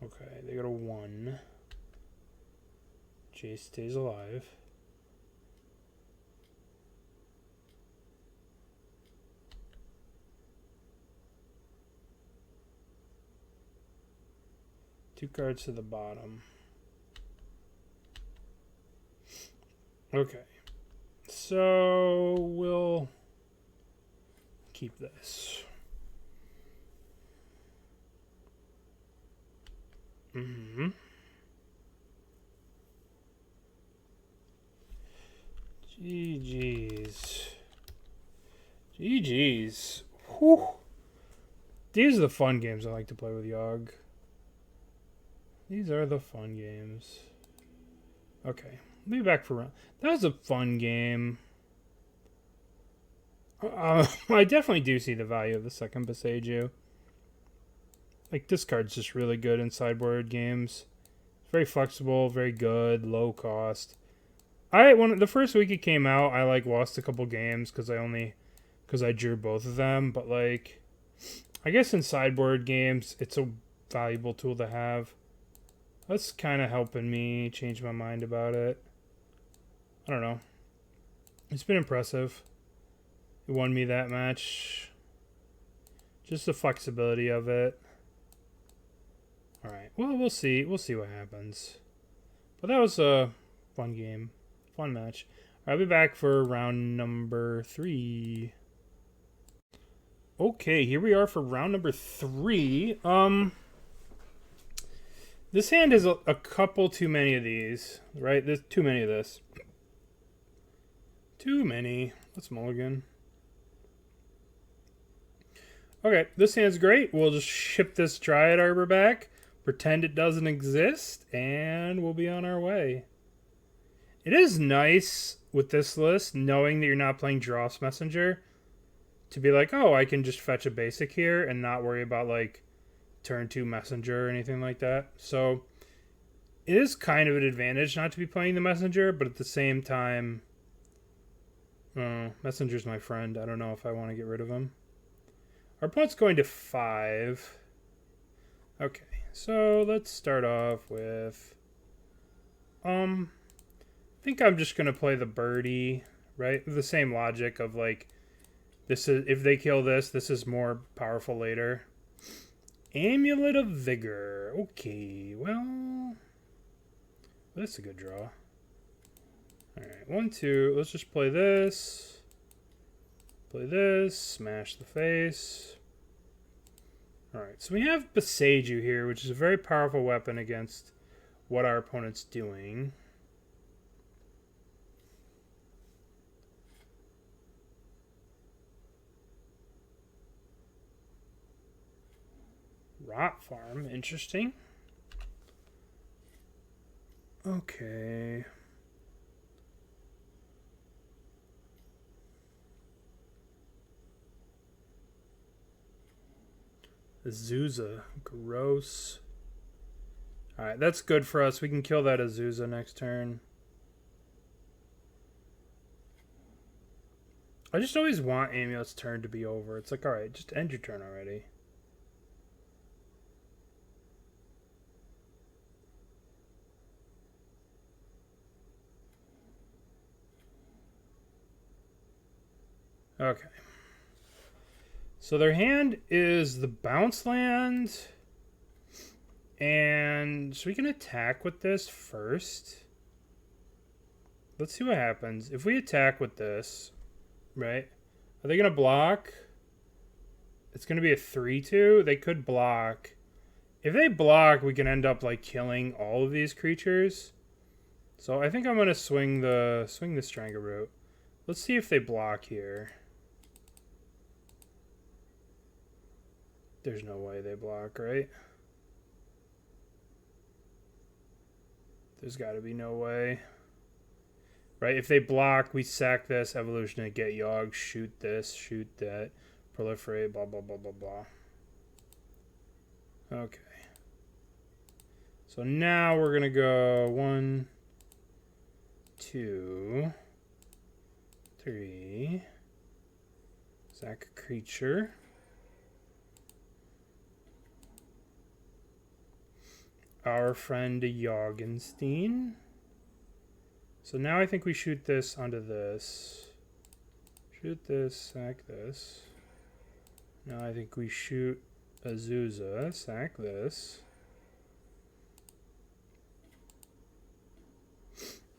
Okay, they go to 1. Jace stays alive. Two cards to the bottom. Okay. So we'll keep this. Mm-hmm. GG's. GG's. Whew. These are the fun games I like to play with Yogg. These are the fun games. Okay, we'll be back for round. That was a fun game. I definitely do see the value of the second Beseiju. Like, this card's just really good in sideboard games. It's very flexible, very good, low cost. The first week it came out, I like lost a couple games because I drew both of them. But like, I guess in sideboard games, it's a valuable tool to have. That's kind of helping me change my mind about it. I don't know. It's been impressive. It won me that match. Just the flexibility of it. Alright, well, we'll see. We'll see what happens. But that was a fun game. Fun match. I'll be back for round number 3. Okay, here we are for round number 3. This hand is a couple too many of these, right? There's too many of this. Too many. Let's mulligan. Okay, this hand's great. We'll just ship this Dryad Arbor back, pretend it doesn't exist, and we'll be on our way. It is nice with this list, knowing that you're not playing Dross Messenger, to be like, oh, I can just fetch a basic here and not worry about, like, turn 2 Messenger or anything like that. So, it is kind of an advantage not to be playing the Messenger, but at the same time, Messenger's my friend. I don't know if I want to get rid of him. Our opponent's going to 5. Okay, so let's start off with... I think I'm just going to play the birdie, right? The same logic of, like, this is if they kill this, this is more powerful later. Amulet of Vigor. Okay, well... That's a good draw. Alright, 1, 2. Let's just play this. Play this. Smash the face. Alright, so we have Beseiju here, which is a very powerful weapon against what our opponent's doing. Rot Farm, interesting. Okay. Azusa, gross. Alright, that's good for us. We can kill that Azusa next turn. I just always want Amulet's turn to be over. It's like, alright, just end your turn already. Okay. So their hand is the bounce land. And so we can attack with this first. Let's see what happens. If we attack with this, right? Are they going to block? It's going to be a 3-2. They could block. If they block, we can end up like killing all of these creatures. So I think I'm going to swing the Strangleroot. Let's see if they block here. There's no way they block, right? There's got to be no way. Right? If they block, we sack this, evolution, and get Yogg, shoot this, shoot that, proliferate, blah, blah, blah, blah, blah. Okay. So now we're going to go 1, 2, 3. Sack a creature. Our friend Jorgenstein. So now I think we shoot this onto this. Shoot this, sack this. Now I think we shoot Azusa, sack this.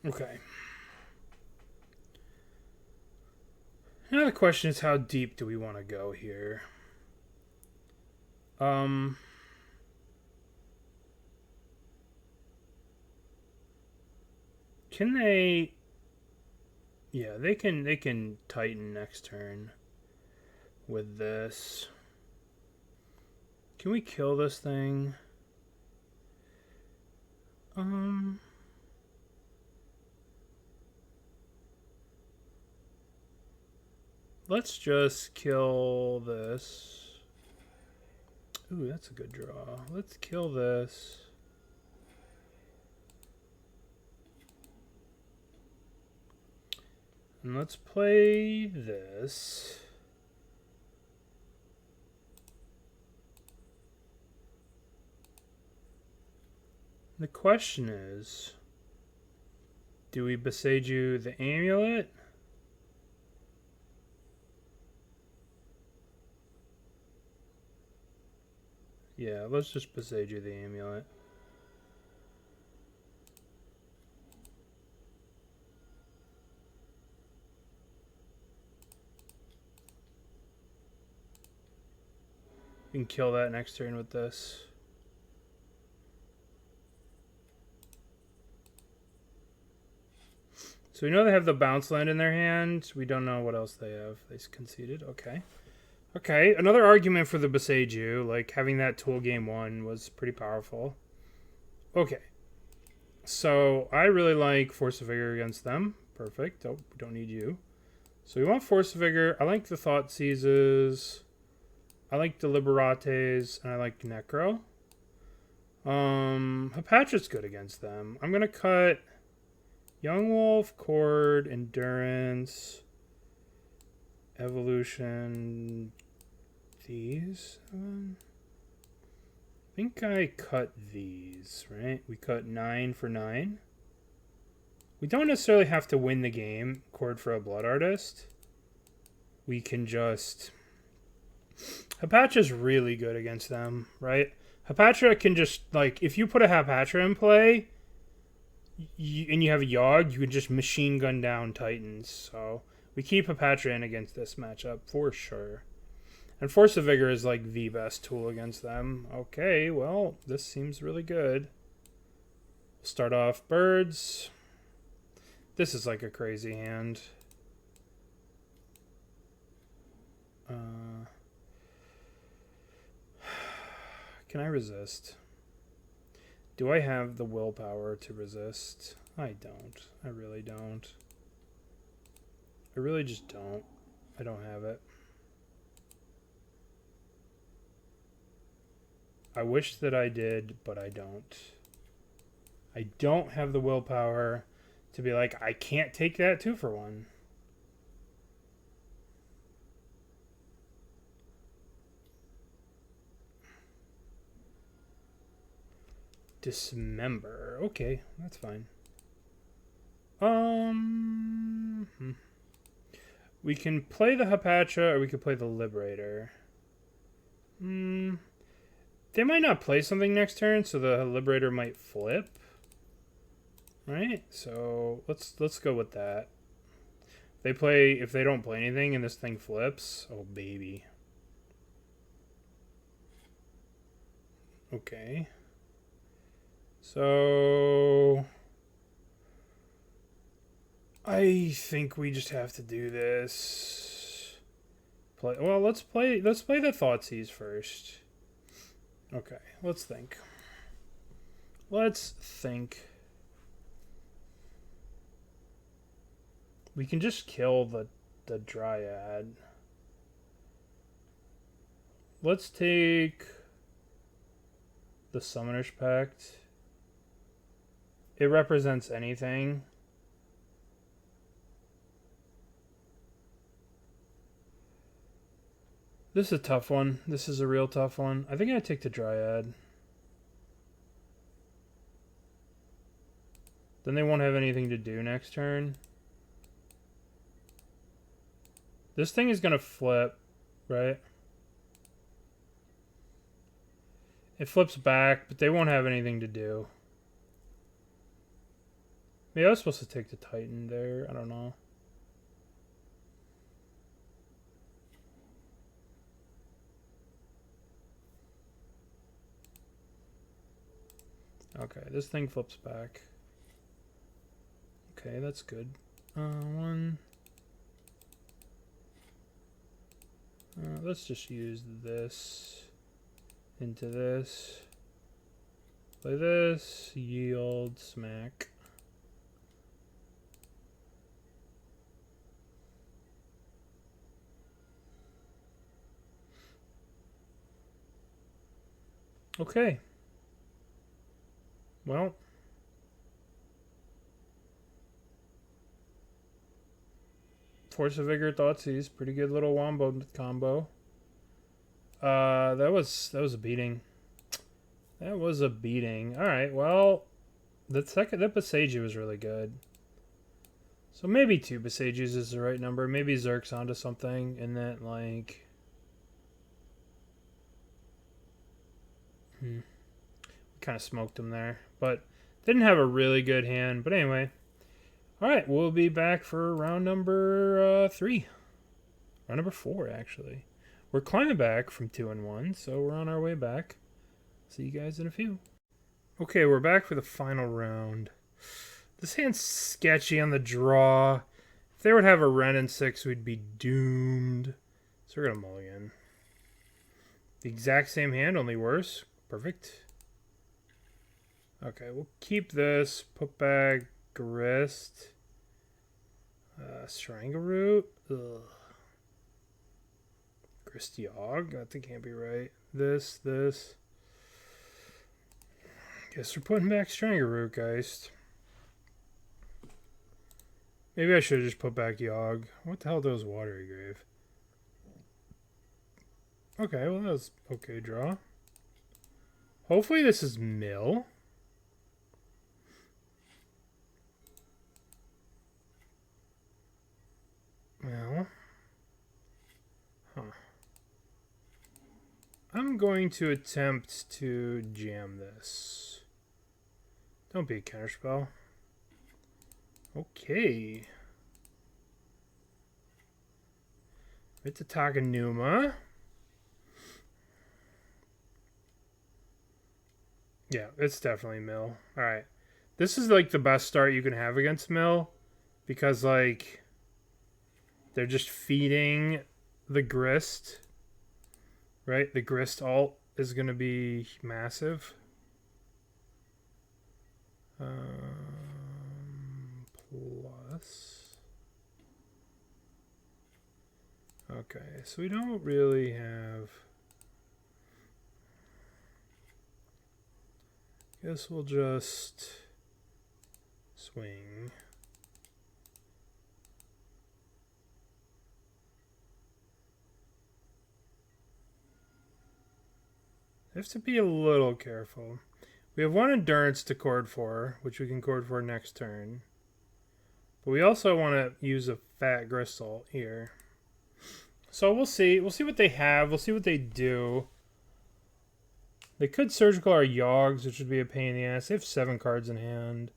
Okay. Now the question is, how deep do we want to go here? Can they... Yeah, they can Titan next turn with this. Can we kill this thing? Let's just kill this. Ooh, that's a good draw. Let's kill this. And let's play this. The question is, do we Beseiju the Amulet? Yeah, let's just Beseiju the Amulet. We can kill that next turn with this. So we know they have the bounce land in their hand. We don't know what else they have. They conceded. Okay. Okay, another argument for the Beseiju, like having that tool game 1 was pretty powerful. Okay. So I really like Force of Vigor against them. Perfect. Oh, we don't need you. So we want Force of Vigor. I like the Thought Seizes. I like the Liberates, and I like Necro. Hapatra's good against them. I'm gonna cut Young Wolf, Cord, Endurance, Evolution, these. I think I cut these, right? We cut 9 for 9. We don't necessarily have to win the game, Cord for a Blood Artist. We can just... Hapatra's really good against them, right? Hapatra can just, like, if you put a Hapatra in play... and you have a Yogg, you can just machine gun down Titans. So we keep Hapatra in against this matchup for sure. And Force of Vigor is like the best tool against them. Okay, well, this seems really good. We'll start off birds. This is like a crazy hand. Can I resist? Do I have the willpower to resist? I don't. I really don't. I really just don't. I don't have it. I wish that I did, but I don't. I don't have the willpower to be like, I can't take that 2 for 1. Dismember. Okay, that's fine. We can play the Hapatra or we could play the Liberator. They might not play something next turn, so the Liberator might flip. Right? So let's go with that. If they don't play anything and this thing flips, oh baby. Okay. So I think we just have to do this. Well, let's play the Thoughtseize first. Okay, let's think. We can just kill the Dryad. Let's take the Summoner's Pact. It represents anything. This is a tough one. This is a real tough one. I think I'd take the Dryad. Then they won't have anything to do next turn. This thing is going to flip, right? It flips back, but they won't have anything to do. Maybe I was supposed to take the Titan there. I don't know. Okay, this thing flips back. Okay, that's good. One. Let's just use this. into this. Play this. Yield. Smack. Okay. Well. Force of Vigor, Thoughtseize. Pretty good little wombo combo. That was a beating. That was a beating. Alright, well, that Besagi was really good. So maybe 2 Besagi's is the right number. Maybe Xerk's onto something, and that, like... We kind of smoked him there. But didn't have a really good hand. But anyway. Alright, we'll be back for round number 3. Round number 4, actually. We're climbing back from 2-1, so we're on our way back. See you guys in a few. Okay, we're back for the final round. This hand's sketchy on the draw. If they would have a Ren in 6, we'd be doomed. So we're going to mulligan. The exact same hand, only worse. Perfect. Okay, we'll keep this. Put back Grist. Strangleroot. Ugh. Grist Yogg. That can't be right. This. Guess we're putting back Strangleroot, guys. Maybe I should have just put back Yogg. What the hell does Watery Grave? Okay, well that was okay draw. Hopefully this is mill. Well. Huh. I'm going to attempt to jam this. Don't be a counterspell. Okay. It's a Taganuma. Yeah, it's definitely mill. Alright. This is like the best start you can have against mill. Because like they're just feeding the Grist. Right? The Grist alt is going to be massive. Plus. Okay, so we don't really have... Guess we'll just swing. I have to be a little careful. We have 1 endurance to chord for, which we can chord for next turn. But we also want to use a fat Gristle here. So we'll see. We'll see what they have. We'll see what they do. They could surgical our Yoggs, which would be a pain in the ass. They have 7 cards in hand.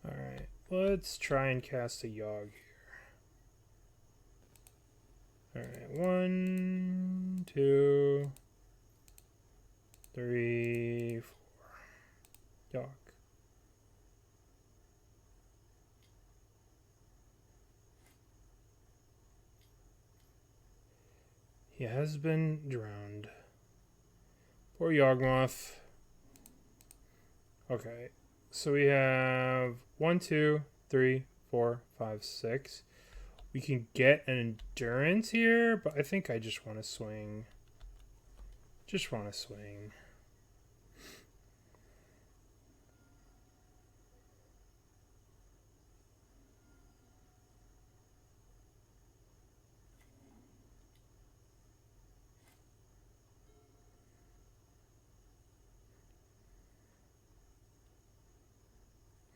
Alright. Let's try and cast a Yogg here. Alright. 1, 2, 3, 4. Yogg. He has been drowned. Poor Yawgmoth. Okay. So we have 1, 2, 3, 4, 5, 6. We can get an endurance here, but I think I just want to swing. Just want to swing.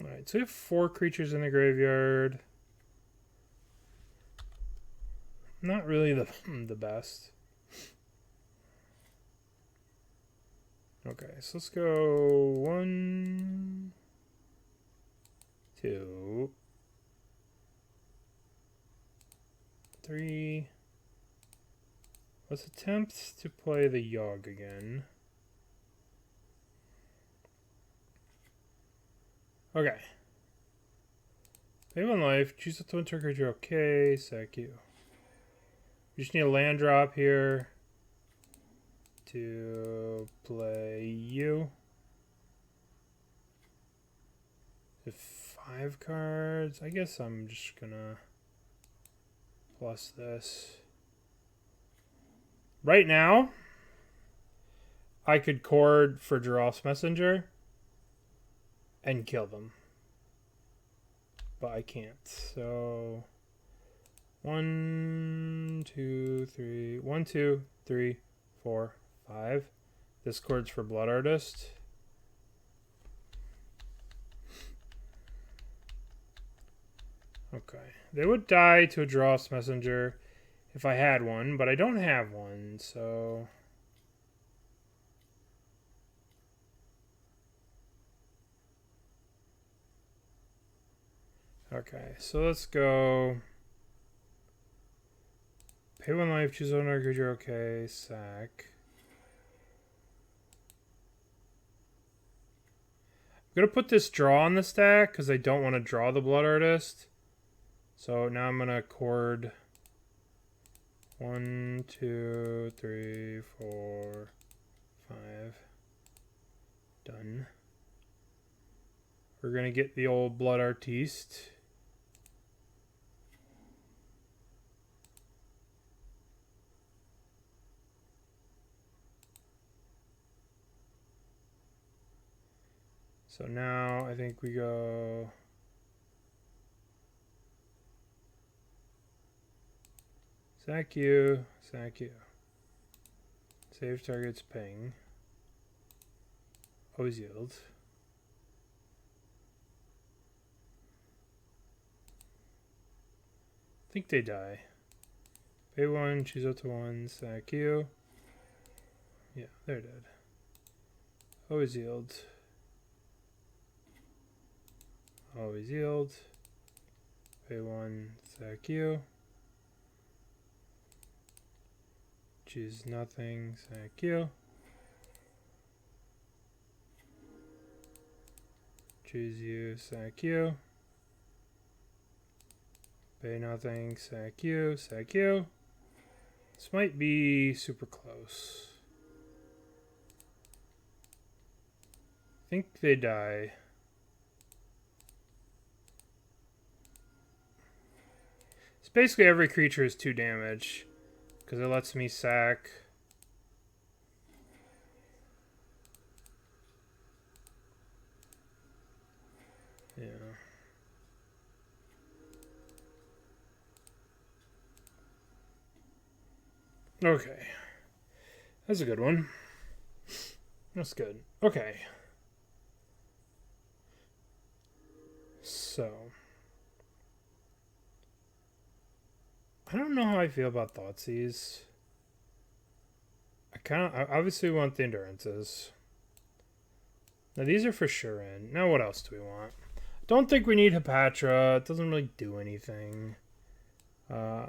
Alright, so we have 4 creatures in the graveyard. Not really the best. Okay, so let's go 1, 2, 3. Let's attempt to play the Yogg again. Okay. Pay 1 life. Choose a twin turkey. You're okay. Sack you. We just need a land drop here to play you. If 5 cards. I guess I'm just gonna plus this. Right now, I could chord for Giraffe's Messenger and kill them. But I can't. So 1, 2, 3. 1, 2, 3, 4, 5. This chord's for Blood Artist. Okay. They would die to a Giraffe's Messenger if I had one, but I don't have one, so... Okay, so let's go... Pay 1 life, choose one target, you're okay, sack. I'm going to put this draw on the stack, because I don't want to draw the Blood Artist. So now I'm going to chord 1, 2, 3, 4, 5. Done. We're going to get the old Blood Artiste. So now I think we go... Sack you, sack you. Save target's ping. Always yield. I think they die. Pay 1, choose out to 1, sack you. Yeah, they're dead. Always yield. Always yield. Pay 1, sack you. Choose nothing, sack you. Choose you, sack you. Pay nothing, sack you, sack you. This might be super close. I think they die. It's basically every creature is 2 damage. Because it lets me sack. Yeah. Okay. That's a good one. That's good. Okay. So. I don't know how I feel about Thoughtseize. I obviously want the Endurances. Now these are for sure in. Now what else do we want? Don't think we need Hepatra. It doesn't really do anything. Do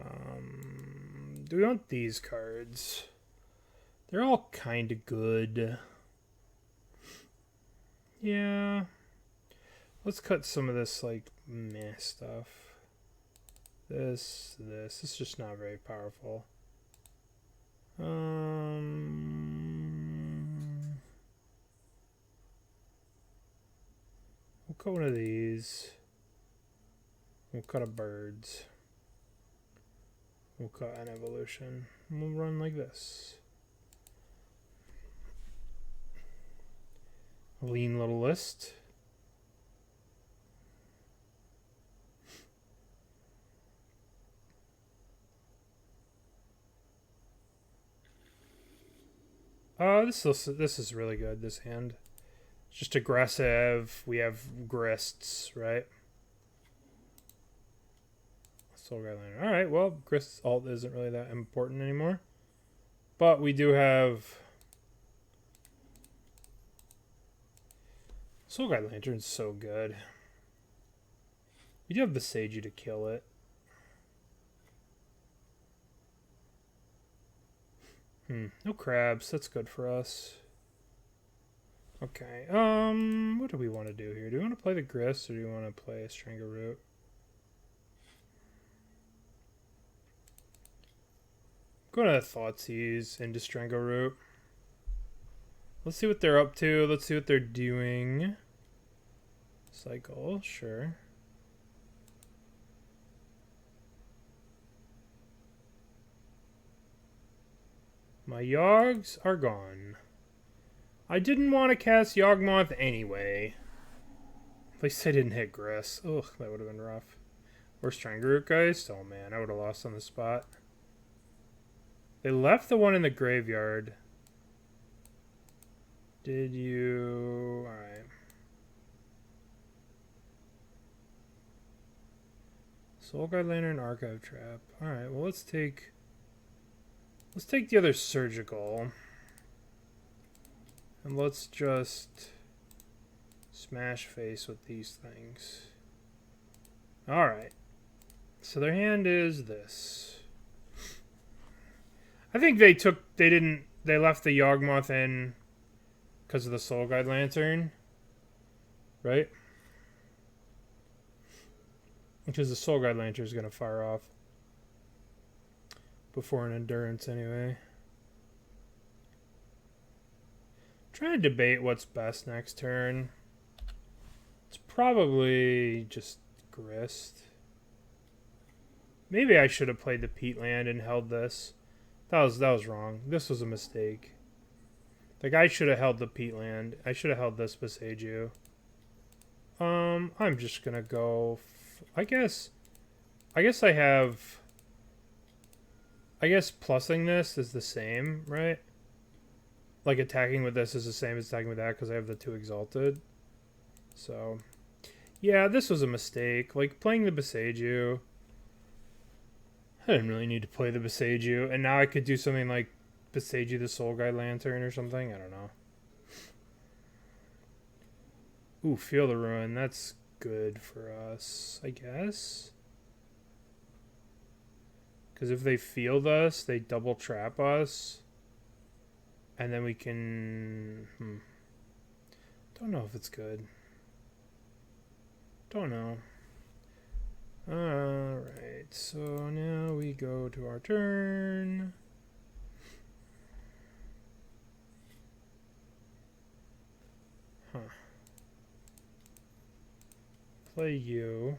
we want these cards? They're all kind of good. Yeah. Let's cut some of this, like, meh stuff. This is just not very powerful. We'll cut one of these. We'll cut a birds. We'll cut an evolution. And we'll run like this. A lean little list. This is really good, this hand. It's just aggressive. We have Grists, right? Soul Guide Lantern. Alright, well, Grist's alt isn't really that important anymore. But we do have... Soul Guide Lantern's so good. We do have the Seiji to kill it. No crabs. That's good for us. Okay. What do we want to do here? Do we want to play the Grist or do we want to play a Strangle Root? Going to Thoughtseize into Strangle Root. Let's see what they're up to. Let's see what they're doing. Cycle, sure. My Yogs are gone. I didn't want to cast Yawgmoth anyway. At least I didn't hit Griss. Ugh, that would have been rough. Where's Strangle Root, guys? Oh man, I would have lost on the spot. They left the one in the graveyard. Did you... Alright. Soul Guide Lantern, Archive Trap. Alright, well let's take the other Surgical. And let's just smash face with these things. Alright. So their hand is this. I think they left the Yawgmoth in because of the Soul Guide Lantern. Right? Because the Soul Guide Lantern is going to fire off before an Endurance anyway. Trying to debate what's best next turn. It's probably just Grist. Maybe I should have played the Peatland and held this. That was wrong. This was a mistake. Like, I should have held the Peatland. I should have held this Besage. I'm just gonna go... I guess I have... I guess plussing this is the same, right? Like, attacking with this is the same as attacking with that because I have the 2 Exalted. So, yeah, this was a mistake. Like, playing the Besage... I didn't really need to play the Besage, and now I could do something like Besage the Soul Guide Lantern or something. I don't know. Ooh, Feel the Ruin. That's good for us, I guess. Because if they field us, they double trap us. And then we can... Don't know if it's good. Don't know. Alright, so now we go to our turn. Huh. Play you.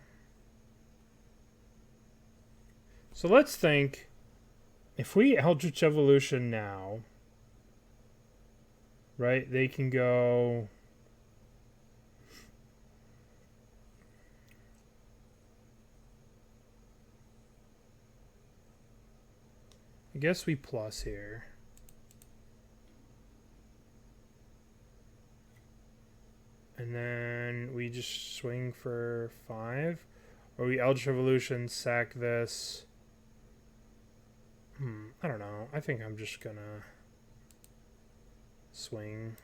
So let's think, if we Eldritch Evolution now, right, they can go... I guess we plus here. And then we just swing for 5. Or we Eldritch Evolution, sack this. I don't know. I think I'm just gonna swing.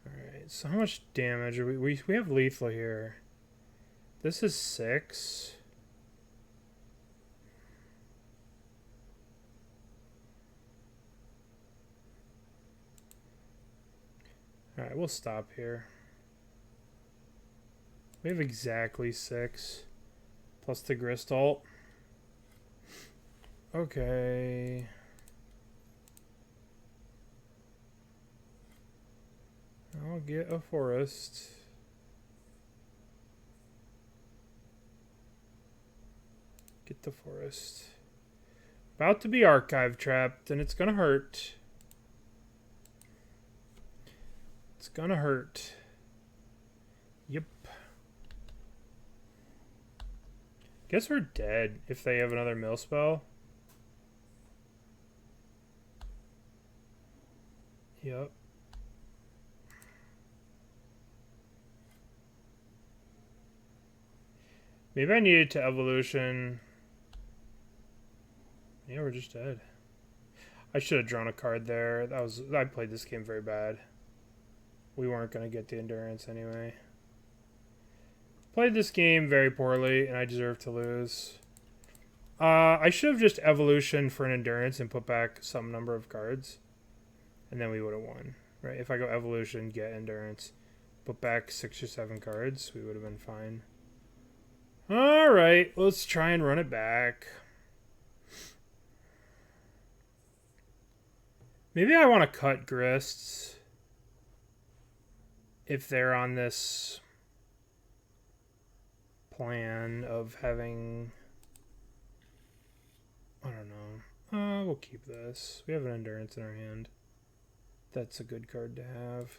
Alright, so how much damage are we have lethal here. This is 6. Alright, we'll stop here. We have exactly 6. Plus the Grist ult. Okay. I'll get a forest. Get the forest. About to be archive trapped, and it's gonna hurt. It's gonna hurt. Yep. Guess we're dead if they have another mill spell. Yep. Maybe I needed to evolution. Yeah, we're just dead. I should have drawn a card there. I played this game very bad. We weren't going to get the endurance anyway. Played this game very poorly, and I deserve to lose. I should have just evolution for an endurance and put back some number of cards. And then we would have won. Right? If I go evolution, get endurance. put back 6 or 7 cards, we would have been fine. Alright, let's try and run it back. Maybe I want to cut Grists if they're on this plan of having... I don't know. We'll keep this. We have an Endurance in our hand. That's a good card to have.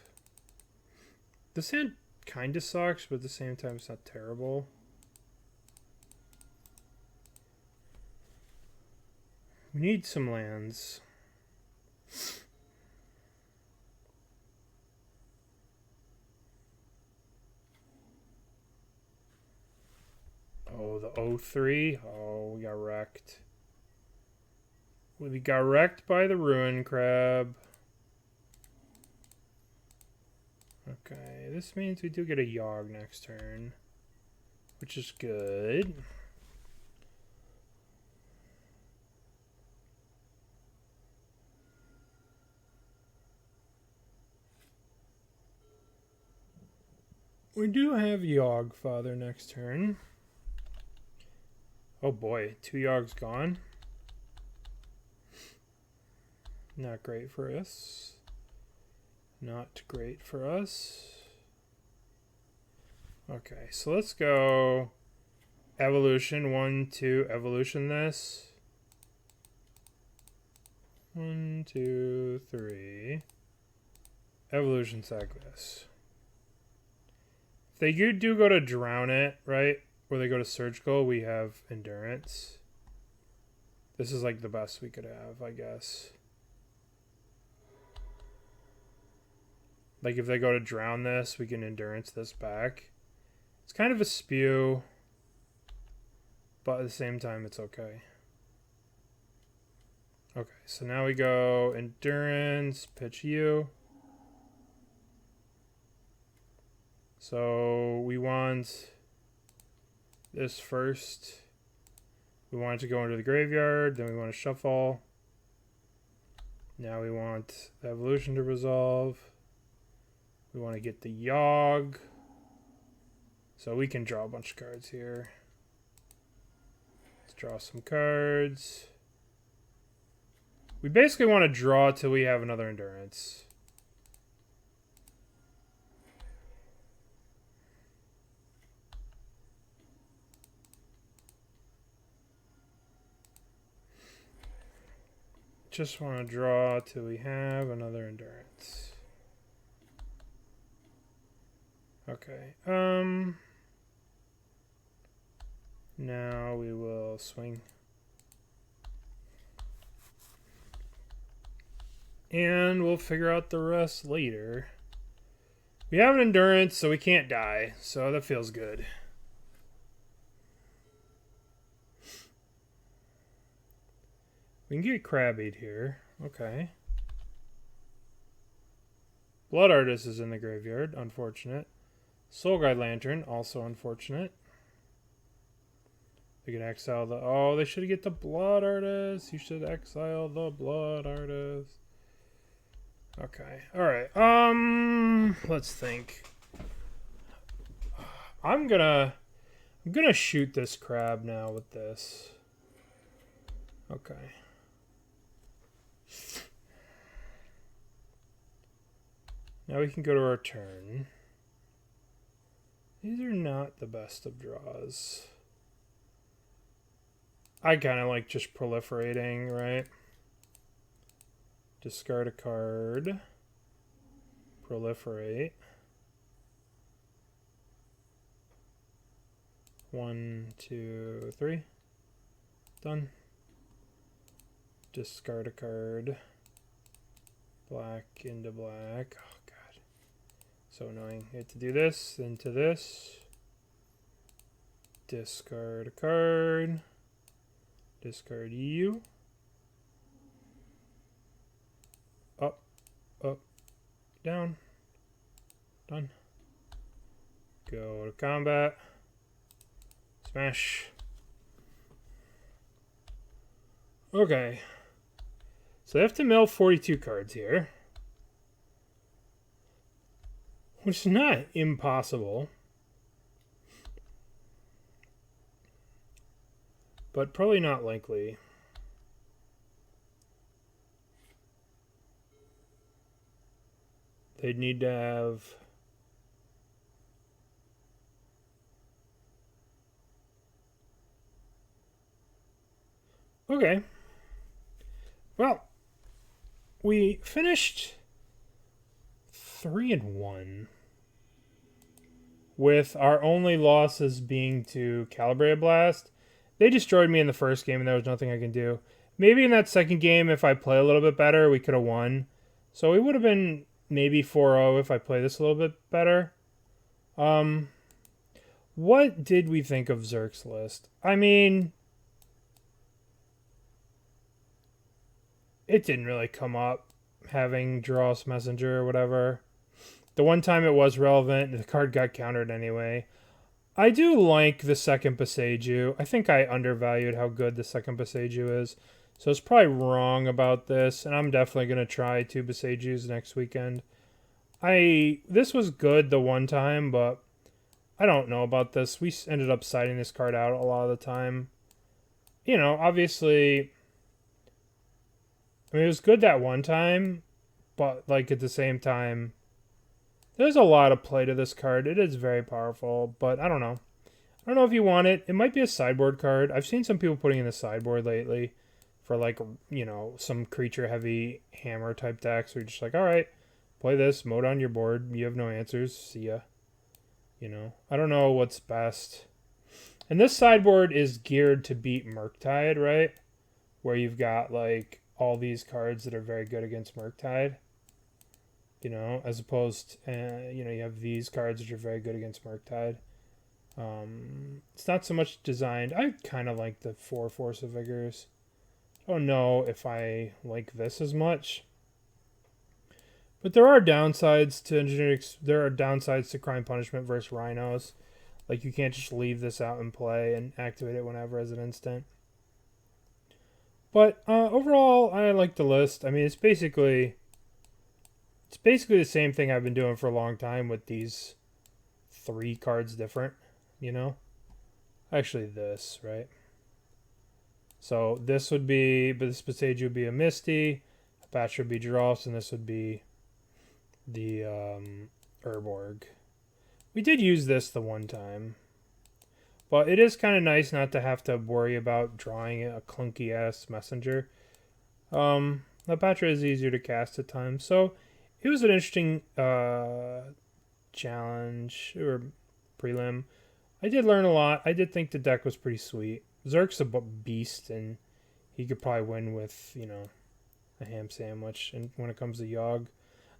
This hand kind of sucks, but at the same time it's not terrible. We need some lands. Oh, the 0-3. Oh, we got wrecked. We got wrecked by the Ruin Crab. Okay, this means we do get a Yogg next turn, which is good. We do have Yogg Father next turn. Oh boy, 2 Yoggs gone. Not great for us. Not great for us. Okay, so let's go evolution 1, 2, evolution this. 1, 2, 3. Evolution sack this. If they do go to drown it, right? Or they go to surgical, we have endurance. This is like the best we could have, I guess. Like if they go to drown this, we can endurance this back. It's kind of a spew, but at the same time, it's okay. Okay, so now we go endurance, pitch you. So we want this first. We want it to go into the graveyard, then we want to shuffle. Now we want the evolution to resolve. We want to get the Yogg. So we can draw a bunch of cards here. Let's draw some cards. We basically want to draw till we have another endurance. Just want to draw till we have another endurance. Okay. Now we will swing. And we'll figure out the rest later. We have an endurance, so we can't die. So that feels good. We can get Crabbied here. Okay. Blood Artist is in the graveyard. Unfortunate. Soul Guide Lantern, also unfortunate. We can exile the... Oh, they should get the Blood Artist. You should exile the Blood Artist. Okay. Alright. Let's think. I'm gonna shoot this crab now with this. Okay. Now we can go to our turn. These are not the best of draws. I kind of like just proliferating, right? Discard a card. Proliferate. 1, 2, 3. Done. Discard a card. Black into black. Oh, God. So annoying. You have to do this, into this. Discard a card. Discard you. Up, up, down. Done. Go to combat. Smash. Okay. So they have to mill 42 cards here. which is not impossible, but probably not likely. They'd need to have... Okay. Well, we finished 3-1 with our only losses being to Calibrated Blast. They destroyed me in the first game and there was nothing I can do. Maybe in that second game, if I play a little bit better, we could have won. So we would have been maybe 4-0 if I play this a little bit better. What did we think of Xerk's list? I mean, it didn't really come up having Dross Messenger or whatever. The one time it was relevant, the card got countered anyway. I do like the second Boseiju. I think I undervalued how good the second Boseiju is. So it's probably wrong about this, and I'm definitely going to try 2 Boseijus next weekend. This was good the one time, but I don't know about this. We ended up siding this card out a lot of the time. You know, obviously, I mean, it was good that one time, but like at the same time, there's a lot of play to this card. It is very powerful, but I don't know. I don't know if you want it. It might be a sideboard card. I've seen some people putting in the sideboard lately for like, you know, some creature heavy hammer type decks where you're just like, all right, play this, mow down your board. You have no answers. See ya. You know, I don't know what's best. And this sideboard is geared to beat Murktide, right? Where you've got like all these cards that are very good against Murktide. You know, as opposed, you know, you have these cards which are very good against Murktide. It's not so much designed. I kind of like the 4 Force of Vigors. I don't know if I like this as much. But there are downsides to engineering. There are downsides to Crime Punishment versus Rhinos. Like, you can't just leave this out in play and activate it whenever as an instant. But overall, I like the list. I mean, it's basically the same thing I've been doing for a long time with these 3 cards different, you know? Actually, this, right? So this would be, but this Boseiju would be a Misty, Patch would be Dross, and this would be the Urborg. We did use this the one time. But it is kind of nice not to have to worry about drawing a clunky-ass messenger. Patra is easier to cast at times, so it was an interesting challenge, or prelim. I did learn a lot. I did think the deck was pretty sweet. Xerk's a beast, and he could probably win with, you know, a ham sandwich. And when it comes to Yogg,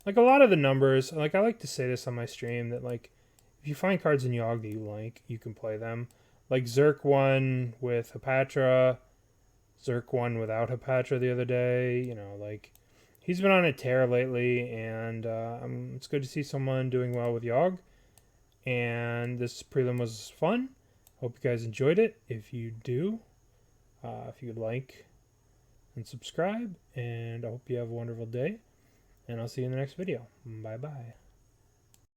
like, a lot of the numbers, like, I like to say this on my stream, that, like, if you find cards in Yogg that you like, you can play them. Like, Xerk won with Hapatra. Xerk won without Hapatra the other day. You know, like, he's been on a tear lately, and it's good to see someone doing well with Yogg. And this prelim was fun. Hope you guys enjoyed it. If you do, if you like and subscribe, and I hope you have a wonderful day. And I'll see you in the next video. Bye-bye.